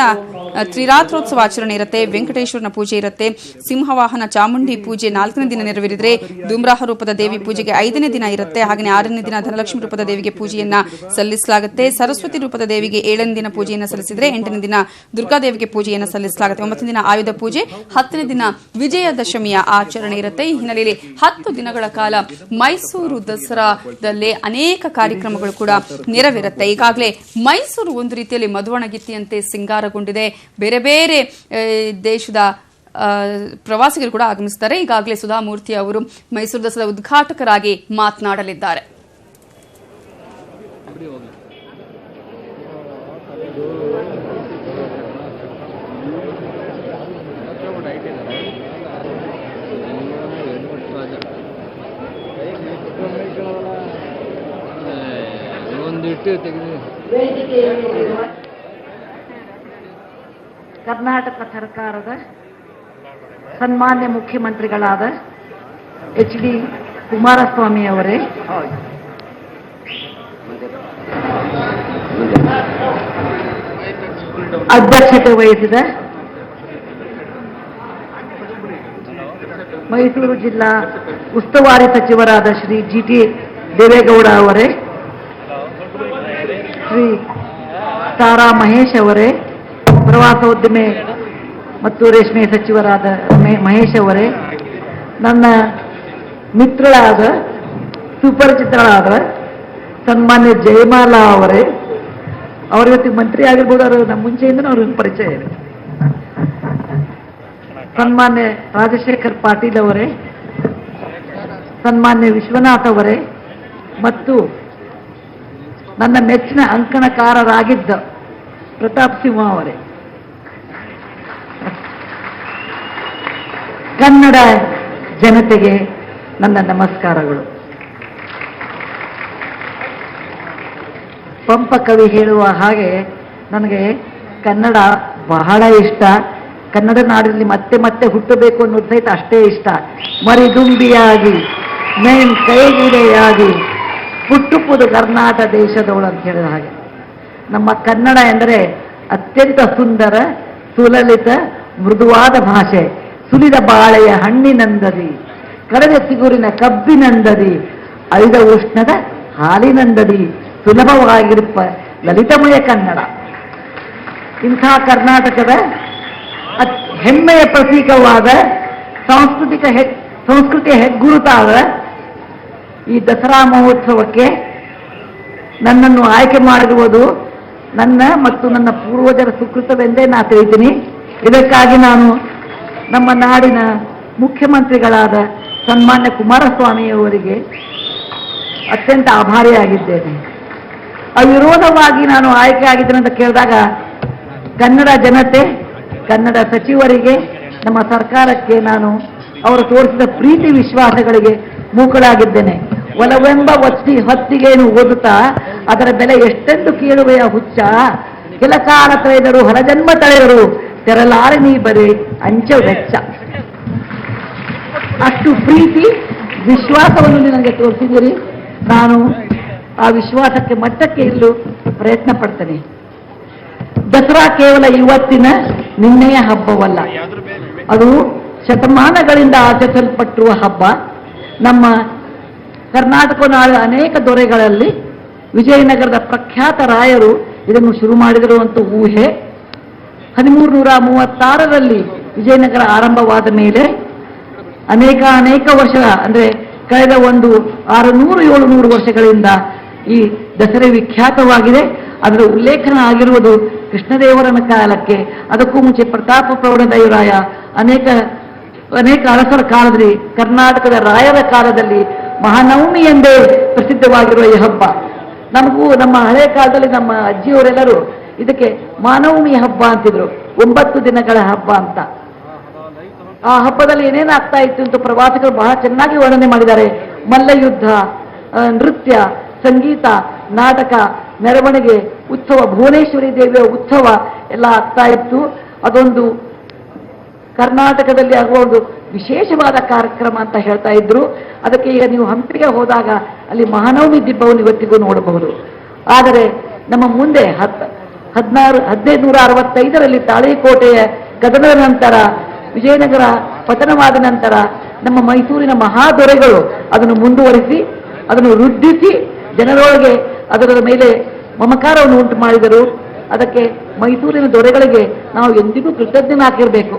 ತ್ರಿರಾತ್ರೋತ್ಸವ ಆಚರಣೆ ಇರುತ್ತೆ. ವೆಂಕಟೇಶ್ವರನ ಪೂಜೆ ಇರುತ್ತೆ. ಸಿಂಹವಾಹನ ಚಾಮುಂಡಿ ಪೂಜೆ 4ನೇ ದಿನ ನೆರವೇರಿದ್ರೆ ದುಮ್ರಾಹ ರೂಪದ ದೇವಿ ಪೂಜೆಗೆ 5ನೇ ದಿನ ಇರುತ್ತೆ. ಹಾಗೆಯೇ 6ನೇ ದಿನ ಧನಲಕ್ಷ್ಮಿ ರೂಪದ ದೇವಿಗೆ ಪೂಜೆಯನ್ನ ಸಲ್ಲಿಸಲಾಗುತ್ತೆ. ಸರಸ್ವತಿ ರೂಪದ ದೇವಿಗೆ 7ನೇ ದಿನ ಪೂಜೆಯನ್ನು ಸಲ್ಲಿಸಿದ್ರೆ 8ನೇ ದಿನ ದುರ್ಗಾದೇವಿಗೆ ಪೂಜೆಯನ್ನು ಸಲ್ಲಿಸಲಾಗುತ್ತೆ. 9ನೇ ದಿನ ಆಯುಧ ಪೂಜೆ, 10ನೇ ದಿನ ವಿಜಯದಶಮಿಯ ಆಚರಣೆ ಇರುತ್ತೆ. ಈ ಹಿನ್ನೆಲೆಯಲ್ಲಿ 10 ದಿನಗಳ ಕಾಲ ಮೈಸೂರು ದಸರಾದಲ್ಲಿ ಅನೇಕ ಕಾರ್ಯಕ್ರಮಗಳು ಕೂಡ ನೆರವೇರುತ್ತೆ. ಈಗಾಗಲೇ ಮೈಸೂರು ಒಂದು ರೀತಿಯಲ್ಲಿ ಮಧುವಣಗಿತ್ತಿಯಂತೆ ಸಿಂಗಾರಗೊಂಡಿದೆ. ಬೇರೆ ಬೇರೆ ದೇಶದ ಪ್ರವಾಸಿಗರು ಕೂಡ ಆಗಮಿಸುತ್ತಾರೆ. ಈಗಾಗಲೇ ಸುಧಾಮೂರ್ತಿ ಅವರು ಮೈಸೂರು ದಸರಾ ಉದ್ಘಾಟಕರಾಗಿ ಮಾತನಾಡಲಿದ್ದಾರೆ. ಕರ್ನಾಟಕ ಸರ್ಕಾರದ ಸನ್ಮಾನ್ಯ ಮುಖ್ಯಮಂತ್ರಿಗಳಾದ ಎಚ್.ಡಿ. ಕುಮಾರಸ್ವಾಮಿ ಅವರೇ, ಅಧ್ಯಕ್ಷತೆ ವಹಿಸಿದ ಮೈಸೂರು ಜಿಲ್ಲಾ ಉಸ್ತುವಾರಿ ಸಚಿವರಾದ ಶ್ರೀ ಜಿ.ಟಿ. ದೇವೇಗೌಡ ಅವರೇ, ಶ್ರೀ ತಾರಾ ಮಹೇಶ್ ಅವರೇ, ಪ್ರವಾಸೋದ್ಯಮ ಮತ್ತು ರೇಷ್ಮೆ ಸಚಿವರಾದ ಮಹೇಶ್ ಅವರೇ, ನನ್ನ ಮಿತ್ರಳಾದ ಸುಪರಿಚಿತಳಾದ ಸನ್ಮಾನ್ಯ ಜಯಮಾಲಾ ಅವರೇ, ಅವ್ರ ಜೊತೆ ಮಂತ್ರಿ ಆಗಿರ್ಬೋದು, ಅವರು ನಮ್ಮ ಮುಂಚೆಯಿಂದ ಅವ್ರ ಪರಿಚಯ ಇದೆ. ಸನ್ಮಾನ್ಯ ರಾಜಶೇಖರ್ ಪಾಟೀಲ್ ಅವರೇ, ಸನ್ಮಾನ್ಯ ವಿಶ್ವನಾಥ್ ಅವರೇ ಮತ್ತು ನನ್ನ ಮೆಚ್ಚಿನ ಅಂಕಣಕಾರರಾಗಿದ್ದ ಪ್ರತಾಪ್ ಸಿಂಹ ಅವರೇ, ಕನ್ನಡ ಜನತೆಗೆ ನನ್ನ ನಮಸ್ಕಾರಗಳು. ಪಂಪ ಕವಿ ಹೇಳುವ ಹಾಗೆ ನನಗೆ ಕನ್ನಡ ಬಹಳ ಇಷ್ಟ. ಕನ್ನಡ ನಾಡಿನಲ್ಲಿ ಮತ್ತೆ ಮತ್ತೆ ಹುಟ್ಟಬೇಕು ಅನ್ನೋದು ಸಹಿತ ಅಷ್ಟೇ ಇಷ್ಟ. ಮರಿದುಂಬಿಯಾಗಿ ಮೇನ್ ಕೈಗಿಡೆಯಾಗಿ ಹುಟ್ಟುಪುದು ಕರ್ನಾಟಕ ದೇಶದವಳು ಅಂತ ಹೇಳಿದ ಹಾಗೆ ನಮ್ಮ ಕನ್ನಡ ಎಂದರೆ ಅತ್ಯಂತ ಸುಂದರ, ಸುಲಲಿತ, ಮೃದುವಾದ ಭಾಷೆ. ಸುಲಿದ ಬಾಳೆಯ ಹಣ್ಣಿನಂದದಿ, ಕಡದ ಸಿಗುರಿನ ಕಬ್ಬಿನಂದದಿ, ಐದ ಉಷ್ಣದ ಹಾಲಿನಂದದಿ ಸುಲಭವಾಗಿರುವ ಲಲಿತಮಯ ಕನ್ನಡ. ಇಂಥ ಕರ್ನಾಟಕದ ಹೆಮ್ಮೆಯ ಪ್ರತೀಕವಾದ ಸಂಸ್ಕೃತಿಯ ಹೆಗ್ಗುರುತಾದ ಈ ದಸರಾ ಮಹೋತ್ಸವಕ್ಕೆ ನನ್ನನ್ನು ಆಯ್ಕೆ ಮಾಡಿರುವುದು ನನ್ನ ಮತ್ತು ನನ್ನ ಪೂರ್ವಜರ ಸುಕೃತವೆಂದೇ ನಾ ತಿಳಿತೀನಿ. ಇದಕ್ಕಾಗಿ ನಾನು ನಮ್ಮ ನಾಡಿನ ಮುಖ್ಯಮಂತ್ರಿಗಳಾದ ಸನ್ಮಾನ್ಯ ಕುಮಾರಸ್ವಾಮಿಯವರಿಗೆ ಅತ್ಯಂತ ಆಭಾರಿಯಾಗಿದ್ದೇನೆ. ಅವಿರೋಧವಾಗಿ ನಾನು ಆಯ್ಕೆ ಆಗಿದ್ದೇನೆ ಅಂತ ಕೇಳಿದಾಗ ಕನ್ನಡ ಜನತೆ, ಕನ್ನಡ ಸಚಿವರಿಗೆ, ನಮ್ಮ ಸರ್ಕಾರಕ್ಕೆ ನಾನು ಅವರು ತೋರಿಸಿದ ಪ್ರೀತಿ ವಿಶ್ವಾಸಗಳಿಗೆ ಮೂಕಳಾಗಿದ್ದೇನೆ. ಒಲವೆಂಬ ಹೊತ್ತಿಗೇನು ಓದುತ್ತಾ ಅದರ ಬೆಲೆ ಎಷ್ಟೆಂದು ಕೇಳುವೆಯ ಹುಚ್ಚ, ಕೆಲಕಾಲ ತಳೆದರು ಹೊರಜನ್ಮ ತಳೆದರು ತೆರಲಾರೆ ನೀ ಬರೀ ಅಂಚ ವೆಚ್ಚ. ಅಷ್ಟು ಪ್ರೀತಿ ವಿಶ್ವಾಸವನ್ನು ನನಗೆ ತೋರಿಸಿದ್ದೀರಿ. ನಾನು ಆ ವಿಶ್ವಾಸಕ್ಕೆ ಮಟ್ಟಕ್ಕೆ ಇರಲು ಪ್ರಯತ್ನ ಪಡ್ತೇನೆ. ದಸರಾ ಕೇವಲ ಇವತ್ತಿನ ನಿನ್ನೆಯ ಹಬ್ಬವಲ್ಲ, ಅದು ಶತಮಾನಗಳಿಂದ ಆಚರಿಸಲ್ಪಟ್ಟಿರುವ ಹಬ್ಬ. ನಮ್ಮ ಕರ್ನಾಟಕ ನಾಡಿನ ಅನೇಕ ದೊರೆಗಳಲ್ಲಿ ವಿಜಯನಗರದ ಪ್ರಖ್ಯಾತ ರಾಯರು ಇದನ್ನು ಶುರು ಮಾಡಿದರು ಅಂತ ಊಹೆ. 1336ರಲ್ಲಿ ವಿಜಯನಗರ ಆರಂಭವಾದ ಮೇಲೆ ಅನೇಕ ವರ್ಷ ಅಂದರೆ ಕಳೆದ ಒಂದು 600-700 ವರ್ಷಗಳಿಂದ ಈ ದಸರೆ ವಿಖ್ಯಾತವಾಗಿದೆ. ಅದರ ಉಲ್ಲೇಖನ ಆಗಿರುವುದು ಕೃಷ್ಣದೇವರನ ಕಾಲಕ್ಕೆ, ಅದಕ್ಕೂ ಮುಂಚೆ ಪ್ರತಾಪ ಪ್ರೌಢದೈವರಾಯ ಅನೇಕ ಅರಸರ ಕಾಲದಲ್ಲಿ, ಕರ್ನಾಟಕದ ರಾಯರ ಕಾಲದಲ್ಲಿ ಮಹಾನವಮಿ ಎಂದೇ ಪ್ರಸಿದ್ಧವಾಗಿರುವ ಈ ಹಬ್ಬ. ನಮಗೂ ನಮ್ಮ ಹಳೆ ಕಾಲದಲ್ಲಿ ನಮ್ಮ ಅಜ್ಜಿಯವರೆಲ್ಲರೂ ಇದಕ್ಕೆ ಮಹಾನವಮಿ ಹಬ್ಬ ಅಂತಿದ್ರು, 9 ದಿನಗಳ ಹಬ್ಬ ಅಂತ. ಆ ಹಬ್ಬದಲ್ಲಿ ಏನೇನಾಗ್ತಾ ಇತ್ತು ಅಂತ ಪ್ರವಾಸಿಗರು ಬಹಳ ಚೆನ್ನಾಗಿ ವರ್ಣನೆ ಮಾಡಿದ್ದಾರೆ. ಮಲ್ಲಯುದ್ಧ, ನೃತ್ಯ, ಸಂಗೀತ, ನಾಟಕ, ಮೆರವಣಿಗೆ, ಉತ್ಸವ, ಭುವನೇಶ್ವರಿ ದೇವಿಯ ಉತ್ಸವ ಎಲ್ಲ ಆಗ್ತಾ ಇತ್ತು. ಅದೊಂದು ಕರ್ನಾಟಕದಲ್ಲಿ ಆಗುವ ಒಂದು ವಿಶೇಷವಾದ ಕಾರ್ಯಕ್ರಮ ಅಂತ ಹೇಳ್ತಾ ಇದ್ರು. ಅದಕ್ಕೆ ಈಗ ನೀವು ಹಂಪಿಗೆ ಹೋದಾಗ ಅಲ್ಲಿ ಮಹಾನವಮಿ ದಿಬ್ಬವನ್ನು ಇವತ್ತಿಗೂ ನೋಡಬಹುದು. ಆದರೆ ನಮ್ಮ ಮುಂದೆ 1565ರಲ್ಲಿ ತಾಳಿಕೋಟೆಯ ಕದನದ ನಂತರ, ವಿಜಯನಗರ ಪತನವಾದ ನಂತರ ನಮ್ಮ ಮೈಸೂರಿನ ಮಹಾದೊರೆಗಳು ಅದನ್ನು ಮುಂದುವರಿಸಿ, ಅದನ್ನು ವೃದ್ಧಿಸಿ ಜನರೊಳಗೆ ಅದರ ಮೇಲೆ ಮಮಕಾರವನ್ನು ಉಂಟು ಮಾಡಿದರು. ಅದಕ್ಕೆ ಮೈಸೂರಿನ ದೊರೆಗಳಿಗೆ ನಾವು ಎಂದಿಗೂ ಕೃತಜ್ಞನಾಗಿರಬೇಕು.